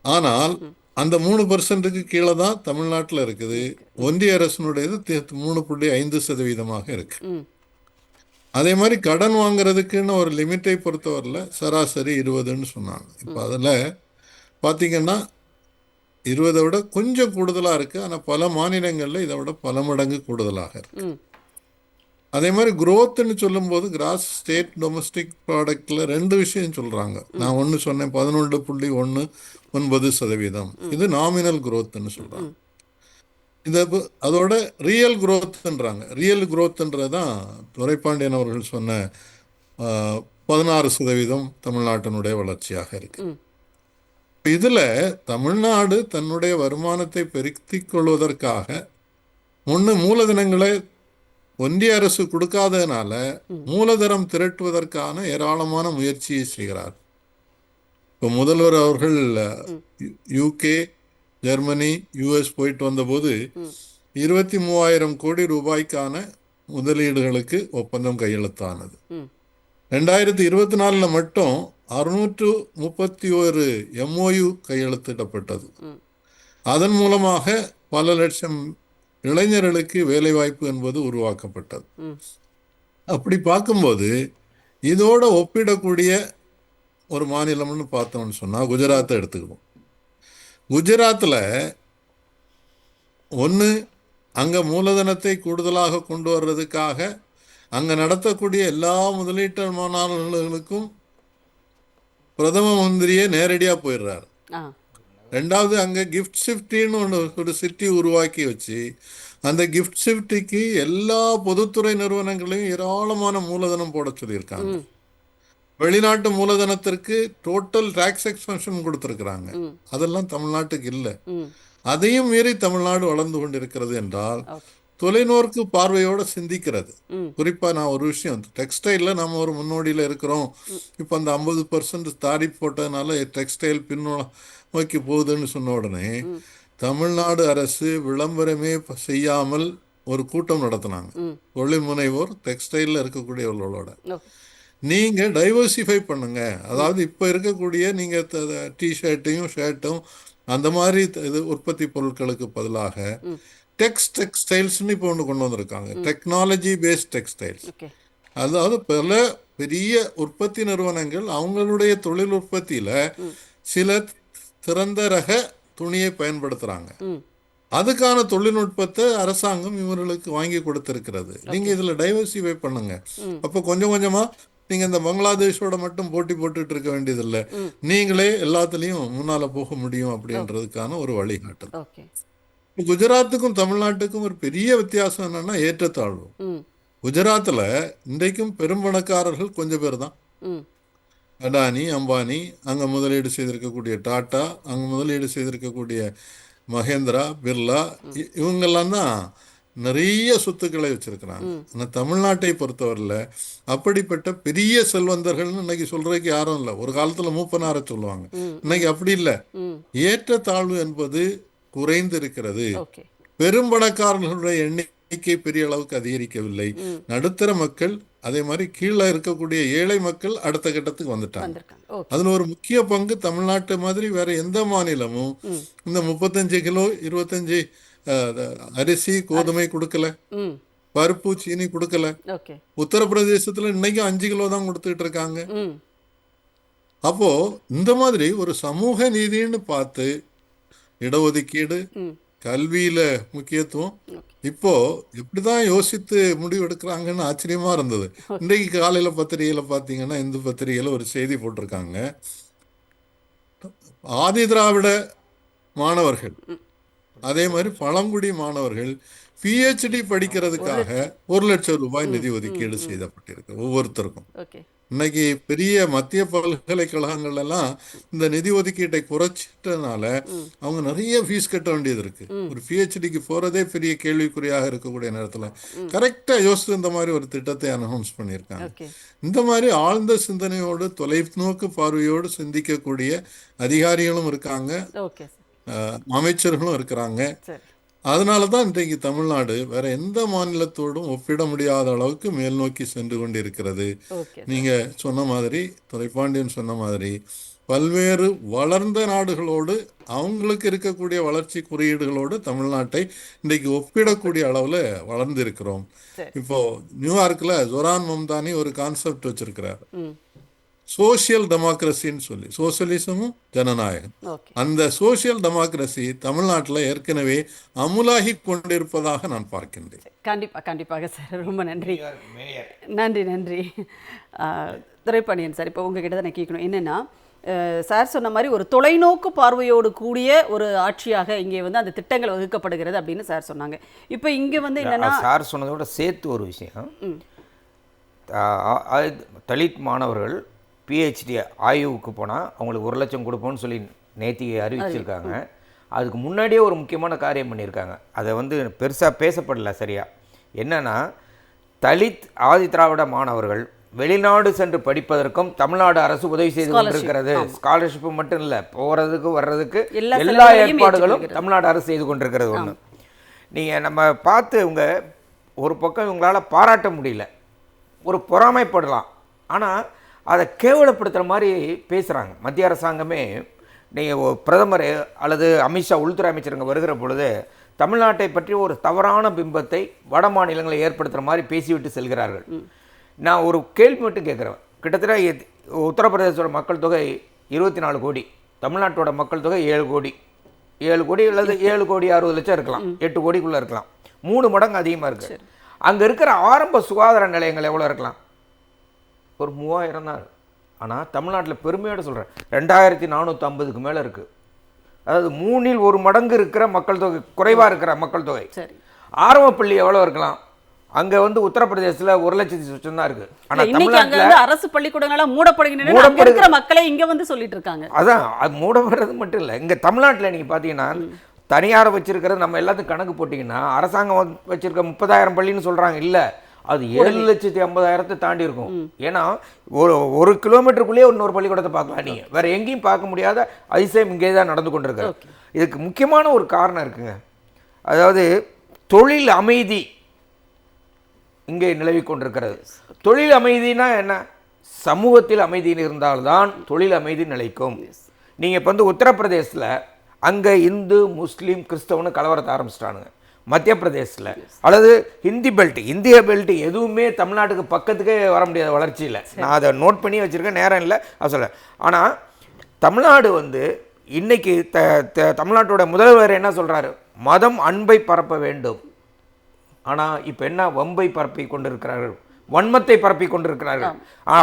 ஆனால் அந்த 3% கீழே தான் தமிழ்நாட்டில் இருக்குது. ஒன்றிய அரசினுடையது 3.5% இருக்கு. அதே மாதிரி கடன் வாங்குறதுக்குன்னு ஒரு லிமிட்டை பொறுத்தவரையில் சராசரி 20ன்னு சொன்னாங்க. இப்போ அதில் பார்த்தீங்கன்னா 20 விட கொஞ்சம் கூடுதலாக இருக்குது. ஆனால் பல மாநிலங்களில் இதை விட பல மடங்கு கூடுதலாக இருக்கு. அதே மாதிரி குரோத்துன்னு சொல்லும்போது கிராஸ் ஸ்டேட் டொமஸ்டிக் ப்ராடக்டில் 2 விஷயம் சொல்கிறாங்க. நான் ஒன்று சொன்னேன், 11.19%. இது நாமினல் குரோத்துன்னு சொல்கிறாங்க. அதோட ரியல் குரோத்ன்றாங்க. ரியல் குரோத்ன்றது தான் துரைப்பாண்டியன் அவர்கள் சொன்ன 16% தமிழ்நாட்டினுடைய வளர்ச்சியாக இருக்கு. இதில் தமிழ்நாடு தன்னுடைய வருமானத்தை பெருக்கிக் கொள்வதற்காக முன்னு மூலதனங்களை ஒன்றிய அரசு கொடுக்காததுனால மூலதனம் திரட்டுவதற்கான ஏராளமான முயற்சியை செய்கிறார். இப்போ முதல்வர் அவர்கள் UK, ஜெர்மனி, US போயிட்டு வந்தபோது 23,000 கோடி ரூபாய்க்கான முதலீடுகளுக்கு ஒப்பந்தம் கையெழுத்தானது. 2024 மட்டும் 631 MOU கையெழுத்திடப்பட்டது. அதன் மூலமாக பல லட்சம் இளைஞர்களுக்கு வேலைவாய்ப்பு என்பது உருவாக்கப்பட்டது. அப்படி பார்க்கும்போது இதோட ஒப்பிடக்கூடிய ஒரு மாநிலம்னு பார்த்தோம்னு சொன்னால் குஜராத்தை எடுத்துக்குவோம். குஜராத்தில் ஒன்று அங்கே மூலதனத்தை கூடுதலாக கொண்டு வர்றதுக்காக அங்கே நடத்தக்கூடிய எல்லா முதலீட்டு மாநாடுகளுக்கும் பிரதம மந்திரியே நேரடியாக போயிடுறாரு. 2வது அங்கே கிஃப்ட் ஷிஃப்டின்னு ஒரு சிட்டி உருவாக்கி வச்சு அந்த கிஃப்ட் ஷிஃப்டிக்கு எல்லா பொதுத்துறை நிறுவனங்களையும் ஏராளமான மூலதனம் போட சொல்லியிருக்காங்க. வெளிநாட்டு மூலதனத்திற்கு டோட்டல் டாக்ஸ் எக்ஸ்பென்ஷன் கொடுத்துருக்குறாங்க. அதெல்லாம் தமிழ்நாட்டுக்கு இல்லை. அதையும் மீறி தமிழ்நாடு வளர்ந்து கொண்டிருக்கிறது என்றால் தொலைநோக்கு பார்வையோட சிந்திக்கிறது. குறிப்பாக நான் ஒரு விஷயம், டெக்ஸ்டைலில் நம்ம ஒரு முன்னோடியில் இருக்கிறோம். இப்போ அந்த 50% தாரிஃப் போட்டதுனால டெக்ஸ்டைல் நோக்கி போகுதுன்னு சொன்ன உடனே தமிழ்நாடு அரசு விளம்பரமே செய்யாமல் ஒரு கூட்டம் நடத்தினாங்க. தொழில் முனைவோர் டெக்ஸ்டைலில் இருக்கக்கூடியவர்களோட நீங்கள் டைவர்சிஃபை பண்ணுங்க. அதாவது இப்போ இருக்கக்கூடிய நீங்கள் டிஷர்ட்டையும் ஷர்ட்டும் அந்த மாதிரி இது உற்பத்தி பொருட்களுக்கு பதிலாக டெக்ஸ்டைல்ஸ்னு இப்போ ஒன்று கொண்டு வந்திருக்காங்க. Technology paste textiles. அதாவது பல பெரிய உற்பத்தி நிறுவனங்கள் அவங்களுடைய தொழில் உற்பத்தியில் சில திறந்த ரக துணியை பயன்படுத்துகிறாங்க. அதுக்கான தொழில்நுட்பத்தை அரசாங்கம் இவர்களுக்கு வாங்கி கொடுத்திருக்கிறது. நீங்கள் இதில் டைவர்சிஃபை பண்ணுங்க. அப்போ கொஞ்சம் கொஞ்சமாக நீங்கள் இந்த பங்களாதேஷோட மட்டும் போட்டி போட்டுட்டு இருக்க வேண்டியதில்லை, நீங்களே எல்லாத்துலேயும் முன்னால் போக முடியும் அப்படின்றதுக்கான ஒரு வழிகாட்டல். குஜராத்துக்கும் தமிழ்நாட்டுக்கும் ஒரு பெரிய வித்தியாசம் என்னன்னா ஏற்றத்தாழ்வு. குஜராத்தில் இன்றைக்கும் பெரும்பணக்காரர்கள் கொஞ்சம் பேர் தான். அடானி, அம்பானி, அங்கே முதலீடு செய்திருக்கக்கூடிய டாட்டா, அங்கே முதலீடு செய்திருக்கக்கூடிய மகேந்திரா, பிர்லா இவங்கெல்லாம் தான் நிறைய சொத்துக்களை வச்சிருக்கிறாங்க. ஆனால் தமிழ்நாட்டை பொறுத்தவரையில் அப்படிப்பட்ட பெரிய செல்வந்தர்கள்னு இன்னைக்கு சொல்றதுக்கு யாரும் இல்லை. ஒரு காலத்தில் மூப்பனார சொல்லுவாங்க, இன்னைக்கு அப்படி இல்லை. ஏற்றத்தாழ்வு என்பது குறைந்து இருக்கிறது. பெரும்பணக்காரர்களுடைய எண்ணிக்கை பெரிய அளவுக்கு அதிகரிக்கவில்லை. நடுத்தர மக்கள், அதே மாதிரி கீழே இருக்கக்கூடிய ஏழை மக்கள் அடுத்த கட்டத்துக்கு வந்துட்டாங்க. அதுல ஒரு முக்கிய பங்கு தமிழ்நாட்டு மாதிரி வேற எந்த மாநிலமும் இந்த 35 கிலோ 25 அரிசி கோதுமை கொடுக்கல, பருப்பு சீனி கொடுக்கல. உத்தரப்பிரதேசத்துல இன்னைக்கும் 5 கிலோ தான் கொடுத்துட்டு இருக்காங்க. அப்போ இந்த மாதிரி ஒரு சமூக நீதின்னு பார்த்து இடஒதுக்கீடு, கல்வியில முக்கியத்துவம் இப்போ எப்படிதான் யோசித்து முடிவு எடுக்கிறாங்கன்னு ஆச்சரியமா இருந்தது. இன்றைக்கு காலையில பத்திரிகையில பாத்தீங்கன்னா, இந்து பத்திரிகையில ஒரு செய்தி போட்டிருக்காங்க. ஆதி திராவிட மாணவர்கள், அதே மாதிரி பழங்குடி மாணவர்கள் பிஹெச்டி படிக்கிறதுக்காக 1 லட்சம் ரூபாய் நிதி ஒதுக்கீடு செய்யப்பட்டிருக்கு ஒவ்வொருத்தருக்கும். இன்னைக்கு பெரிய மத்திய பல்கலைக்கழகங்கள் எல்லாம் இந்த நிதி ஒதுக்கீட்டை குறைச்சிட்டனால அவங்க நிறைய ஃபீஸ் கட்ட வேண்டியது இருக்கு. ஒரு பிஹெச்டிக்கு போறதே பெரிய கேள்விக்குறியாக இருக்கக்கூடிய நேரத்தில் கரெக்டா யோசித்து இந்த மாதிரி ஒரு திட்டத்தை அனௌன்ஸ் பண்ணியிருக்காங்க. இந்த மாதிரி ஆழ்ந்த சிந்தனையோடு தொலைநோக்கு பார்வையோடு சிந்திக்கக்கூடிய அதிகாரிகளும் இருக்காங்க, அமைச்சர்களும் இருக்கிறாங்க. அதனால தான் இன்றைக்கு தமிழ்நாடு வேற எந்த மாநிலத்தோடும் ஒப்பிட முடியாத அளவுக்கு மேல் நோக்கி சென்று கொண்டிருக்கிறது. நீங்க சொன்ன மாதிரி, துரைப்பாண்டியன் சொன்ன மாதிரி, பல்வேறு வளர்ந்த நாடுகளோடு அவங்களுக்கு இருக்கக்கூடிய வளர்ச்சி குறியீடுகளோடு தமிழ்நாட்டை இன்றைக்கு ஒப்பிடக்கூடிய அளவில் வளர்ந்திருக்கிறோம். இப்போ நியூயார்க்கில் ஜொரான் மம்தானி ஒரு கான்செப்ட் வச்சிருக்கிறார், சோசியல் டெமோக்ரஸின்னு சொல்லி, சோசியலிசமும் ஜனநாயகம். அந்த சோசியல் டெமோக்ரஸி தமிழ்நாட்டில் ஏற்கனவே அமுலாகி கொண்டிருப்பதாக நான் பார்க்கின்றேன்.
கண்டிப்பாக சார், ரொம்ப நன்றி. நன்றி துரைப்பாண்டியன் சார். இப்போ உங்ககிட்ட தான் நான் கேட்கணும், என்னென்னா சார் சொன்ன மாதிரி ஒரு தொலைநோக்கு பார்வையோடு கூடிய ஒரு ஆட்சியாக இங்கே வந்து அந்த திட்டங்கள் வகுக்கப்படுகிறது அப்படின்னு சார் சொன்னாங்க. இப்போ இங்கே வந்து என்னென்னா,
சார் சொன்னதோட சேர்த்து ஒரு விஷயம், தலித் மாணவர்கள் பிஹெச்டி ஆய்வுக்கு போனால் அவங்களுக்கு 1 லட்சம் கொடுப்போம்னு சொல்லி நேத்தியை அறிவிச்சிருக்காங்க. அதுக்கு முன்னாடியே ஒரு முக்கியமான காரியம் பண்ணியிருக்காங்க. அதை வந்து பெருசாக பேசப்படல சரியா. என்னன்னா, தலித் ஆதி திராவிட மாணவர்கள் வெளிநாடு சென்று படிப்பதற்கும் தமிழ்நாடு அரசு உதவி செய்து கொண்டிருக்கிறது. ஸ்காலர்ஷிப்பு மட்டும் இல்லை, போகிறதுக்கு வர்றதுக்கு எல்லா ஏற்பாடுகளும் தமிழ்நாடு அரசு செய்து கொண்டிருக்கிறது. ஒன்று நீங்கள் நம்ம பார்த்து ஒரு பக்கம் இவங்களால் பாராட்ட முடியல, ஒரு பொறாமைப்படலாம், ஆனால் அதை கேவலப்படுத்துகிற மாதிரி பேசுகிறாங்க. மத்திய அரசாங்கமே, நீங்கள் பிரதமர் அல்லது அமித்ஷா உள்துறை அமைச்சருங்க வருகிற பொழுது தமிழ்நாட்டை பற்றி ஒரு தவறான பிம்பத்தை வட மாநிலங்களை ஏற்படுத்துகிற மாதிரி பேசிவிட்டு செல்கிறார்கள். நான் ஒரு கேள்வி மட்டும் கேட்குறேன். கிட்டத்தட்ட உத்தரப்பிரதேசோட மக்கள் தொகை 24 கோடி, தமிழ்நாட்டோட மக்கள் தொகை 7 கோடி. 7 கோடி அல்லது 7 கோடி 60 லட்சம் இருக்கலாம், 8 கோடிக்குள்ளே இருக்கலாம், 3 மடங்கு அதிகமாக இருக்குது. அங்கே இருக்கிற ஆரம்ப சுகாதார நிலையங்கள் எவ்வளோ இருக்கலாம்? ஒரு 3000 தான். ஆனால் தமிழ்நாட்டில் பெருமையோடு சொல்கிறேன், 2450க்கு மேலே இருக்குது. அதாவது 3இல் 1 மடங்கு இருக்கிற மக்கள் தொகை, குறைவாக இருக்கிற மக்கள் தொகை. ஆரம்ப பள்ளி எவ்வளோ இருக்கலாம்? அங்கே வந்து உத்தரப்பிரதேசத்தில் 1 லட்சத்தி சொச்சம் தான் இருக்குது. ஆனால் தமிழ்நாட்டில் அரசு பள்ளிக்கூடங்களாம் மூடப்படுகின்றன, மக்களை இங்கே வந்து சொல்லிட்டு இருக்காங்க. அதான், அது மூடப்படுறது மட்டும் இல்லை. இங்கே தமிழ்நாட்டில் நீங்கள் பார்த்தீங்கன்னா தனியாரை வச்சிருக்கிறது நம்ம எல்லாத்துக்கும் கணக்கு போட்டிங்கன்னா அரசாங்கம் வச்சிருக்க 30,000 பள்ளின்னு சொல்கிறாங்க. இல்லை, அது 7,50,000 தாண்டி இருக்கும். ஏன்னா ஒரு கிலோமீட்டருக்குள்ளேயே இன்னொரு பள்ளிக்கூடத்தை பார்க்கலாம். நீங்கள் வேறு எங்கேயும் பார்க்க முடியாத அதிசயம் இங்கே தான் நடந்து கொண்டிருக்கிறது. இதுக்கு முக்கியமான ஒரு காரணம் இருக்குங்க. அதாவது தொழில் அமைதி இங்கே நிலவி கொண்டிருக்கிறது. தொழில் அமைதினா என்ன? சமூகத்தில் அமைதி இருந்தால்தான் தொழில் அமைதி நிலைக்கும். நீங்கள் இப்போ வந்து உத்தரப்பிரதேசில் அங்கே இந்து முஸ்லீம் கிறிஸ்தவனு கலவரத்தை ஆரம்பிச்சிட்டானுங்க. மத்திய பிரதேசில் அல்லது இந்திய பெல்ட் எதுவுமே தமிழ்நாட்டுக்கு பக்கத்துக்கே வர முடியாத வளர்ச்சியில். நான் அதை நோட் பண்ணி வச்சுருக்கேன், நேரம் இல்லை அது சொல்ல. ஆனால் தமிழ்நாடு வந்து இன்னைக்கு தமிழ்நாட்டோட முதல்வர் என்ன சொல்கிறாரு? மதம் அன்பை பரப்ப வேண்டும். ஆனால் இப்போ என்ன? வம்பை பரப்பி கொண்டிருக்கிறார்கள், வன்மத்தை பரப்பி கொண்டிருக்கிறார்கள்.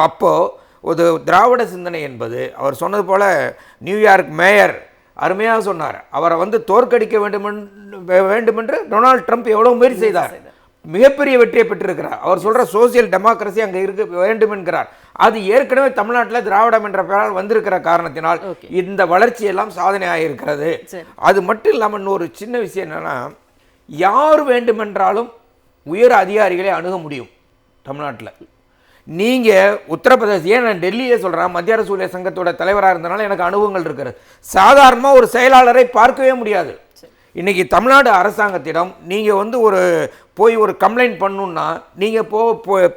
அப்போது ஒரு திராவிட சிந்தனை என்பது, அவர் சொன்னது போல் நியூயார்க் மேயர் அருமையாக சொன்னார், அவரை வந்து தோற்கடிக்க வேண்டுமென்று டொனால்ட் ட்ரம்ப் எவ்வளோ முயற்சி செய்தார். மிகப்பெரிய வெற்றியை பெற்றிருக்கிறார். அவர் சொல்ற சோசியல் டெமோக்ரஸி அங்கே இருக்க வேண்டும் என்கிறார். அது ஏற்கனவே தமிழ்நாட்டில் திராவிடம் என்ற பெயரால் வந்திருக்கிற காரணத்தினால் இந்த வளர்ச்சி எல்லாம் சாதனை ஆகியிருக்கிறது. அது மட்டும் இல்லாமல் இன்னொரு சின்ன விஷயம் என்னன்னா, யார் வேண்டுமென்றாலும் உயர் அதிகாரிகளை அணுக முடியும் தமிழ்நாட்டில். நீங்கள் உத்தரப்பிரதேச, ஏன் நான் டெல்லியே சொல்கிறேன், மத்திய அரசு ஊழியர் சங்கத்தோட தலைவராக இருந்தனால எனக்கு அனுபவங்கள் இருக்கிறது. சாதாரணமாக ஒரு செயலாளரை பார்க்கவே முடியாது. இன்றைக்கி தமிழ்நாடு அரசாங்கத்திடம் நீங்கள் போய் ஒரு கம்ப்ளைண்ட் பண்ணணுன்னா நீங்கள்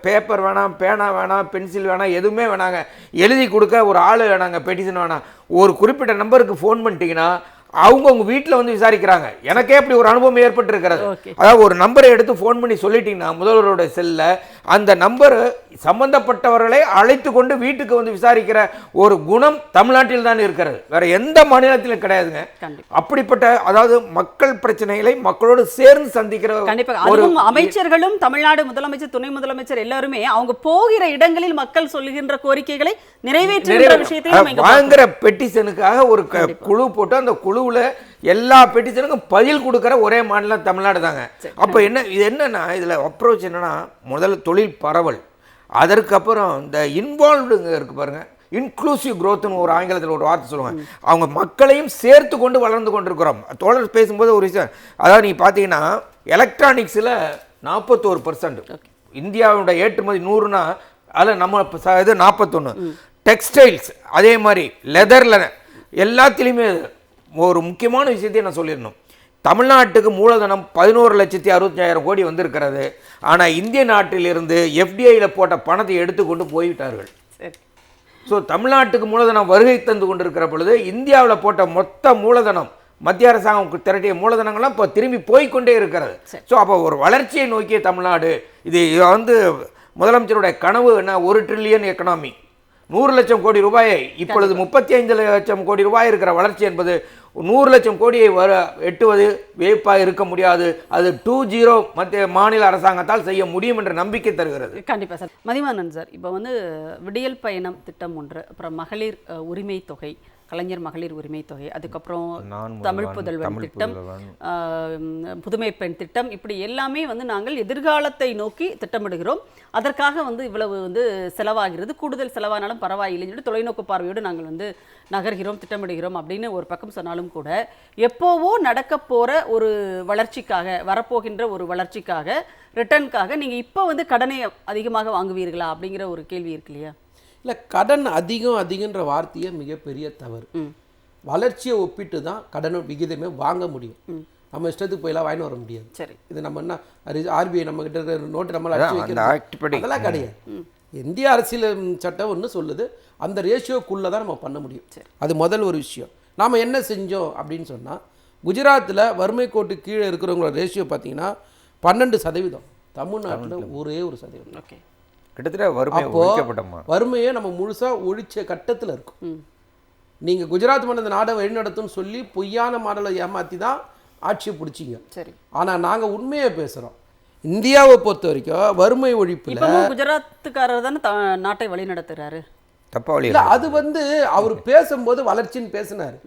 பேப்பர் வேணாம், பேனா வேணாம், பென்சில் வேணாம், எதுவுமே வேணாங்க, எழுதி கொடுக்க ஒரு ஆள் வேணாங்க, பெட்டிஷன் வேணாம், ஒரு குறிப்பிட்ட நம்பருக்கு ஃபோன் பண்ணிட்டீங்கன்னா அவங்க வீட்டில் வந்து விசாரிக்கிறாங்க. எனக்கே அப்படி ஒரு அனுபவம் ஏற்பட்டிருக்கிறது. அதாவது ஒரு நம்பரை எடுத்து ஃபோன் பண்ணி சொல்லிட்டீங்கன்னா முதல்வரோட செல்ல அந்த நம்பர் சம்பந்தப்பட்டவர்களை அழைத்து கொண்டு வீட்டுக்கு வந்து விசாரிக்கிற ஒரு குணம் தமிழ்நாட்டில் தான் இருக்கிறது, வேற எந்த மாநிலத்திலும் கிடையாதுங்க. அப்படிப்பட்ட, அதாவது மக்கள் பிரச்சனைகளை மக்களோடு சேர்ந்து சந்திக்கிற
அமைச்சர்களும் தமிழ்நாடு முதலமைச்சர், துணை முதலமைச்சர் எல்லாருமே அவங்க போகிற இடங்களில் மக்கள் சொல்லுகின்ற கோரிக்கைகளை நிறைவேற்றுகிற விஷயத்தையும்
வாங்குற பெட்டிஷனுக்காக ஒரு குழு போட்டு அந்த குழுவில் எல்லா பெட்டிஷனுக்கும் பதில் கொடுக்குற ஒரே மாநிலம் தமிழ்நாடு தாங்க. அப்போ இது என்னன்னா, இதில் அப்ரோச் என்னன்னா, முதல்ல தொழில் பரவல், அதற்கப்புறம் இந்த இன்வால்வ்டுங்க இருக்கு பாருங்க, இன்க்ளூசிவ் க்ரோத்னு ஒரு ஆங்கிலத்தில் ஒரு வார்த்தை சொல்லுவாங்க. அவங்க மக்களையும் சேர்த்து கொண்டு வளர்ந்து கொண்டிருக்கிறோம். தோழர் பேசும்போது ஒரு விஷயம், அதாவது நீங்கள் பார்த்தீங்கன்னா எலக்ட்ரானிக்ஸில் 41%, இந்தியாவோட ஏற்றுமதி 100னா அதில் நம்ம இது 41. டெக்ஸ்டைல்ஸ் அதே மாதிரி, லெதரில் எல்லாத்துலேயுமே ஒரு முக்கியமான விஷயத்தையும் நான் சொல்லிடணும். தமிழ்நாட்டுக்கு மூலதனம் 11,65,000 கோடி வந்திருக்கிறது. ஆனால் இந்திய நாட்டிலிருந்து எஃப்டிஐயில் போட்ட பணத்தை எடுத்துக்கொண்டு போய்விட்டார்கள். ஸோ தமிழ்நாட்டுக்கு மூலதனம் வருகை தந்து கொண்டிருக்கிற பொழுது இந்தியாவில் போட்ட மொத்த மூலதனம், மத்திய அரசாங்கம் திரட்டிய மூலதனங்கள்லாம் இப்போ திரும்பி போய்கொண்டே இருக்கிறது. ஸோ அப்போ ஒரு வளர்ச்சியை நோக்கிய தமிழ்நாடு. இது முதலமைச்சருடைய கனவு என்ன, 1 ட்ரில்லியன் எக்கனாமி, 100 லட்சம் கோடி ரூபாயை, இப்பொழுது 35 லட்சம் கோடி ரூபாய் இருக்கிற வளர்ச்சி என்பது 100 லட்சம் கோடியை எட்டுவது வியப்பாக இருக்க முடியாது. அது 2-0 மத்திய மாநில அரசாங்கத்தால் செய்ய முடியும் என்ற நம்பிக்கை தருகிறது.
கண்டிப்பாக சார். மதிவாணன் சார், இப்போ விடியல் பயணம் திட்டம் ஒன்று, அப்புறம் மகளிர் உரிமை தொகை, கலைஞர் மகளிர் உரிமை தொகை, அதுக்கப்புறம் தமிழ் புதல்வன் திட்டம், புதுமை பெண் திட்டம், இப்படி எல்லாமே நாங்கள் எதிர்காலத்தை நோக்கி திட்டமிடுகிறோம். அதற்காக இவ்வளவு செலவாகிறது, கூடுதல் செலவானாலும் பரவாயில்லைன்னு சொல்லி தொலைநோக்கு பார்வையோடு நாங்கள் நகர்கிறோம், திட்டமிடுகிறோம் அப்படின்னு ஒரு பக்கம் சொன்னாலும் கூட, எப்போவோ நடக்க போகிற ஒரு வளர்ச்சிக்காக, வரப்போகின்ற ஒரு வளர்ச்சிக்காக, ரிட்டர்னுக்காக நீங்கள் இப்போ கடனை அதிகமாக வாங்குவீர்களா அப்படிங்கிற ஒரு கேள்வி இருக்கு இல்லையா?
இல்லை, கடன் அதிகன்ற வார்த்தையே மிகப்பெரிய தவறு. வளர்ச்சியை ஒப்பிட்டு தான் கடன் விகிதமே வாங்க முடியும். நம்ம இஷ்டத்துக்கு போயெல்லாம் வாங்கி வர முடியாது. சரி, இது நம்ம என்ன ஆர்பிஐ நம்ம கிட்ட இருக்கிற நோட்டு நம்மள அதெல்லாம் கிடையாது. இந்திய அரசியல் சட்டம் ஒன்று சொல்லுது, அந்த ரேஷியோக்குள்ளே தான் நம்ம பண்ண முடியும். அது முதல் ஒரு விஷயம். நாம் என்ன செஞ்சோம் அப்படின்னு சொன்னால், குஜராத்தில் வறுமை கோட்டு கீழே இருக்கிறவங்களோட ரேஷியோ பார்த்தீங்கன்னா 12%, தமிழ்நாட்டில் ஒரே 1%.
ஓகே, கிட்டத்தட்ட
வறுமையை நம்ம முழுசாக ஒழிச்ச கட்டத்தில் இருக்கும். நீங்கள் குஜராத் மாநில நாடை வழிநடத்தும்னு சொல்லி பொய்யான மாடலை ஏமாற்றி தான் ஆட்சியை பிடிச்சிங்க. சரி, ஆனால் நாங்கள் உண்மையை பேசுகிறோம். இந்தியாவை பொறுத்த வரைக்கும் வறுமை ஒழிப்பில்
குஜராத்துக்காரர் தானே நாட்டை வழி நடத்துறாரு.
தப்பா வழி
இல்லை, அது அவர் பேசும்போது வளர்ச்சின்னு பேசினார்.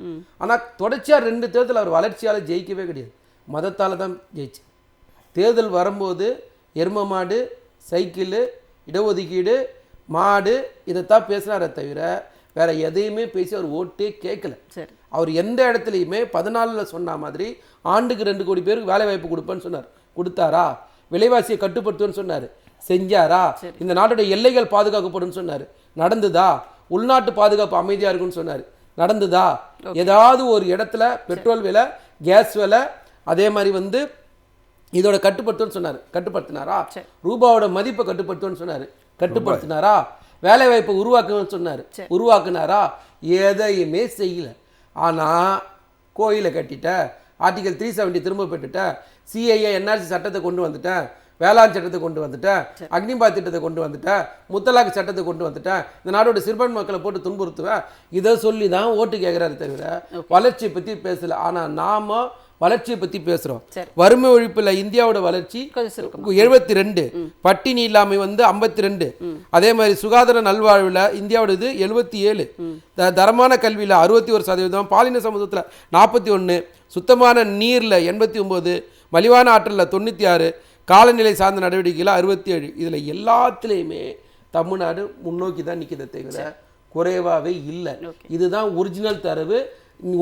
ஆனால் தொடர்ச்சியாக 2 தேர்தல் அவர் வளர்ச்சியால் ஜெயிக்கவே கிடையாது, மதத்தால் தான் ஜெயிச்சு. தேர்தல் வரும்போது எரும மாடு, சைக்கிள், இடஒதுக்கீடு, மாடு, இதைத்தான் பேசினாரே தவிர வேற எதையுமே பேசி அவர் ஓட்டே கேட்கல. அவர் எந்த இடத்துலையுமே 14ல் சொன்ன மாதிரி ஆண்டுக்கு 2 கோடி பேருக்கு வேலை வாய்ப்பு கொடுப்பேன்னு சொன்னார். கொடுத்தாரா? விலைவாசியை கட்டுப்படுத்துவேன்னு சொன்னார். செஞ்சாரா? இந்த நாட்டுடைய எல்லைகள் பாதுகாக்கப்படும் சொன்னார். நடந்துதா? உள்நாட்டு பாதுகாப்பு அமைதியாக இருக்குன்னு சொன்னார். நடந்துதா? ஏதாவது ஒரு இடத்துல பெட்ரோல் விலை, கேஸ் விலை, அதே மாதிரி இதோட கட்டுப்படுத்துன்னு சொன்னார். கட்டுப்படுத்தினாரா? ரூபாவோட மதிப்பை கட்டுப்படுத்துன்னு சொன்னார். கட்டுப்படுத்தினாரா? வேலை வாய்ப்பை உருவாக்குன்னு சொன்னார். உருவாக்குனாரா? எதையுமே செய்யல. ஆனால் கோயிலை கட்டிட்டேன், ஆர்டிகல் 370 திரும்ப பெற்றுட்டேன், சிஐஏ என்ஆர்சி சட்டத்தை கொண்டு வந்துட்டேன், வேளாண் சட்டத்தை கொண்டு வந்துட்டேன், அக்னிபாத் திட்டத்தை கொண்டு வந்துட்டேன், முத்தலாக்கு சட்டத்தை கொண்டு வந்துட்டேன், இந்த நாடோட சிறுபான்மை மக்களை போட்டு துன்புறுத்துவேன், இதை சொல்லி தான் ஓட்டு கேட்குறாரு தவிர வளர்ச்சியை பற்றி பேசல. ஆனால் நாம வளர்ச்சியை பற்றி பேசுகிறோம். வறுமை ஒழிப்பில் இந்தியாவோட வளர்ச்சி 72, பட்டினி இல்லாமை 52, அதே மாதிரி சுகாதார நல்வாழ்வில் இந்தியாவோட இது 77, தரமான கல்வியில் 61%, பாலின சமூகத்தில் 41, சுத்தமான நீரில் 89, மலிவான ஆற்றலில் 96, காலநிலை சார்ந்த நடவடிக்கைகள் 67. இதில் எல்லாத்துலேயுமே தமிழ்நாடு முன்னோக்கி தான் நிற்கிறத தவிர குறைவாகவே இல்லை. இதுதான் ஒரிஜினல் தரவு,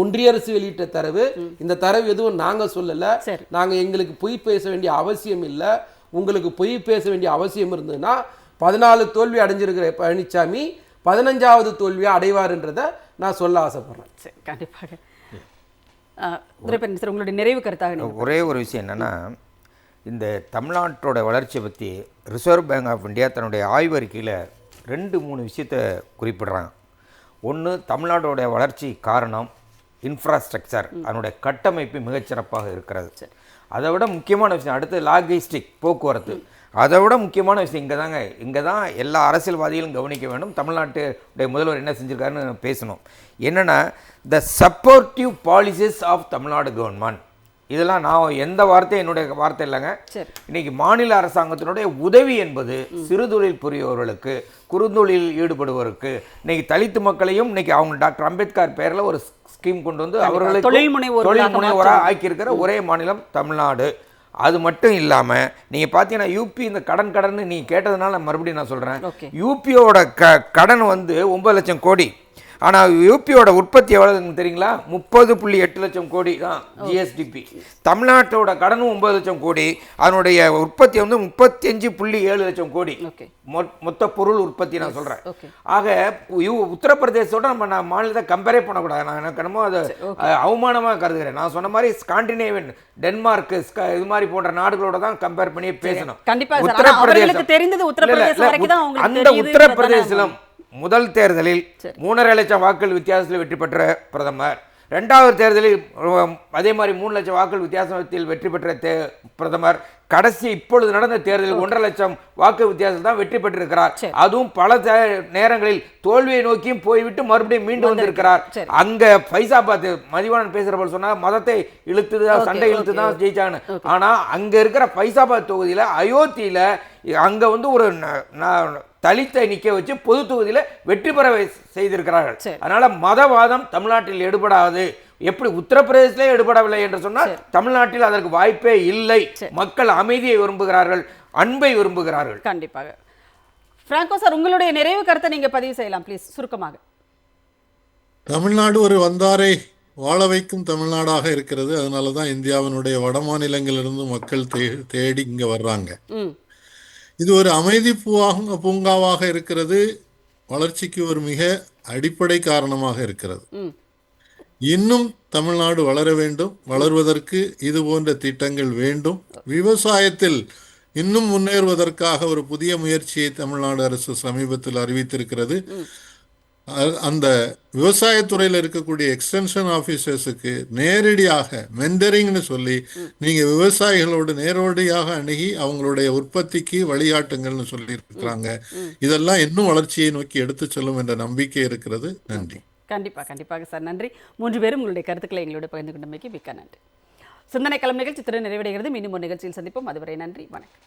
ஒன்றிய அரசு வெளியிட்ட தரவு. இந்த தரவு எதுவும் நாங்கள் சொல்லலை. நாங்கள் எங்களுக்கு பொய் பேச வேண்டிய அவசியம் இல்லை. உங்களுக்கு பொய் பேச வேண்டிய அவசியம் இருந்ததுன்னா 14 தோல்வி அடைஞ்சிருக்கிற பழனிசாமி 15வது தோல்வியை அடைவார்ன்றதை நான் சொல்ல ஆசைப்படுறேன்.
சரி, கண்டிப்பாக. சார், உங்களுடைய நிறைவு கருத்தாக
ஒரே ஒரு விஷயம் என்னென்னா, இந்த தமிழ்நாட்டோட வளர்ச்சியை பற்றி ரிசர்வ் பேங்க் ஆஃப் இந்தியா தன்னுடைய ஆய்வறிக்கையில் 2-3 விஷயத்தை குறிப்பிடுறாங்க. ஒன்று, தமிழ்நாட்டோடைய வளர்ச்சி காரணம் இன்ஃப்ராஸ்ட்ரக்சர், அதனுடைய கட்டமைப்பு மிகச்சிறப்பாக இருக்கிறது. அதை விட முக்கியமான விஷயம் அடுத்து லாஜிஸ்டிக், போக்குவரத்து. அதை விட முக்கியமான விஷயம் இங்கே தான் எல்லா அரசியல்வாதிகளும் கவனிக்க வேண்டும். தமிழ்நாட்டுடைய முதல்வர் என்ன செஞ்சுருக்காருன்னு பேசணும். என்னென்னா, the supportive policies of Tamil Nadu government. இதெல்லாம் நான் எந்த வார்த்தையும் என்னுடைய வார்த்தை இல்லைங்க. இன்னைக்கு மாநில அரசாங்கத்தினுடைய உதவி என்பது சிறுதொழில் புரியோர்களுக்கு, குறுந்தொழில் ஈடுபடுவோருக்கு, இன்னைக்கு தலித்து மக்களையும் இன்னைக்கு அவங்க டாக்டர் அம்பேத்கர் பேரில் ஒரு ஸ்கீம் கொண்டு வந்து அவர்களுக்கு தொழில் முனைவோராக ஆக்கியிருக்கிற ஒரே மாநிலம் தமிழ்நாடு. அது மட்டும் இல்லாமல் நீங்கள் பார்த்தீங்கன்னா யூபி இந்த கடன் நீங்கள் கேட்டதுனால மறுபடியும் நான் சொல்கிறேன், யூபியோட கடன் வந்து 9 லட்சம் கோடி. ஆனால் யூபியோட உற்பத்தி எவ்வளோன்னு தெரியுங்களா? 30.8 லட்சம் கோடி தான் ஜிஎஸ்டிபி. தமிழ்நாட்டோட கடனும் 9 லட்சம் கோடி, அதனுடைய உற்பத்தி வந்து 35.7 லட்சம் கோடி மொத்த பொருள் உற்பத்தி நான் சொல்கிறேன். ஆக உத்தரப்பிரதேசத்தோட நம்ம மாநிலத்தை கம்பேரே பண்ணக்கூடாது. நான் எனக்கு என்னமோ அதை அவமானமாக கருதுகிறேன். நான் சொன்ன மாதிரி ஸ்காண்டினேவியன், டென்மார்க், இது மாதிரி போன்ற நாடுகளோட தான் கம்பேர் பண்ணி பேசணும். அந்த உத்தரப்பிரதேசம் முதல் தேர்தலில் 3.5 லட்சம் வாக்குகள் வித்தியாசத்தில் வெற்றி பெற்ற பிரதமர், 2வது தேர்தலில் அதே மாதிரி 3 லட்சம் வாக்குகள் வித்தியாசத்தில் வெற்றி பெற்ற பிரதமர், கடைசி இப்பொழுது நடந்த தேர்தலில் 1.5 லட்சம் வாக்கு வித்தியாசத்தில் தான் வெற்றி பெற்றிருக்கிறார். அதுவும் பல நேரங்களில் தோல்வியை நோக்கியும் போய்விட்டு மறுபடியும் மீண்டும் வந்திருக்கிறார். அங்க ஃபைசாபாத் மதிவாணன் பேசுற போல சொன்னா மதத்தை இழுத்துதான், சண்டை இழுத்துதான் ஜெயிச்சாங்க. ஆனா அங்க இருக்கிற ஃபைசாபாத் தொகுதியில, அயோத்தியில அங்க வந்து ஒரு தலித்தை நிக்க வச்சு பொது தொகுதியில வெற்றி பெற செய்திருக்கிறார்கள். அதனால மதவாதம் தமிழ்நாட்டில் எடுபடாது. எப்படி உத்தரப்பிரதேசத்திலே எடுபடவில்லை என்று சொன்னால் தமிழ்நாட்டில் அதற்கு வாய்ப்பே இல்லை. மக்கள் அமைதியை விரும்புகிறார்கள், அன்பை விரும்புகிறார்கள்.
கண்டிப்பாக. பிராங்கோ சார், உங்களுடைய நிறைவு கருத்தை நீங்க பதிவு செய்யலாம் ப்ளீஸ், சுருக்கமாக.
தமிழ்நாடு ஒரு வந்தாரை வாழ வைக்கும் தமிழ்நாடாக இருக்கிறது. அதனால தான் இந்தியாவினுடைய வட மாநிலங்களிலிருந்து மக்கள் தேடி இங்க வர்றாங்க. இது ஒரு அமைதி பூங்காவாக இருக்கிறது. வளர்ச்சிக்கு ஒரு மிக அடிப்படை காரணமாக இருக்கிறது. இன்னும் தமிழ்நாடு வளர வேண்டும். வளர்வதற்கு இது போன்ற திட்டங்கள் வேண்டும். விவசாயத்தில் இன்னும் முன்னேறுவதற்காக ஒரு புதிய முயற்சியை தமிழ்நாடு அரசு சமீபத்தில் அறிவித்திருக்கிறது. அந்த விவசாயத்துறையில் இருக்கக்கூடிய எக்ஸ்டென்ஷன் ஆஃபீஸர்ஸுக்கு நேரடியாக மென்டரிங்னு சொல்லி நீங்கள் விவசாயிகளோடு நேரடியாக அணுகி அவங்களுடைய உற்பத்திக்கு வழிகாட்டுங்கள்னு சொல்லி இருக்கிறாங்க. இதெல்லாம் இன்னும் வளர்ச்சியை நோக்கி எடுத்து செல்லும் என்ற நம்பிக்கை இருக்கிறது. நன்றி.
கண்டிப்பாக சார், நன்றி. 3 பேரும் உங்களுடைய கருத்துக்களை எங்களோட பகிர்ந்து கொண்டமைக்கு மிக்க நன்றி. சிந்தனை களம் நிகழ்ச்சி நிறைவடைகிறது. மீண்டும் ஒரு நிகழ்ச்சியில் சந்திப்போம். அதுவரை நன்றி, வணக்கம்.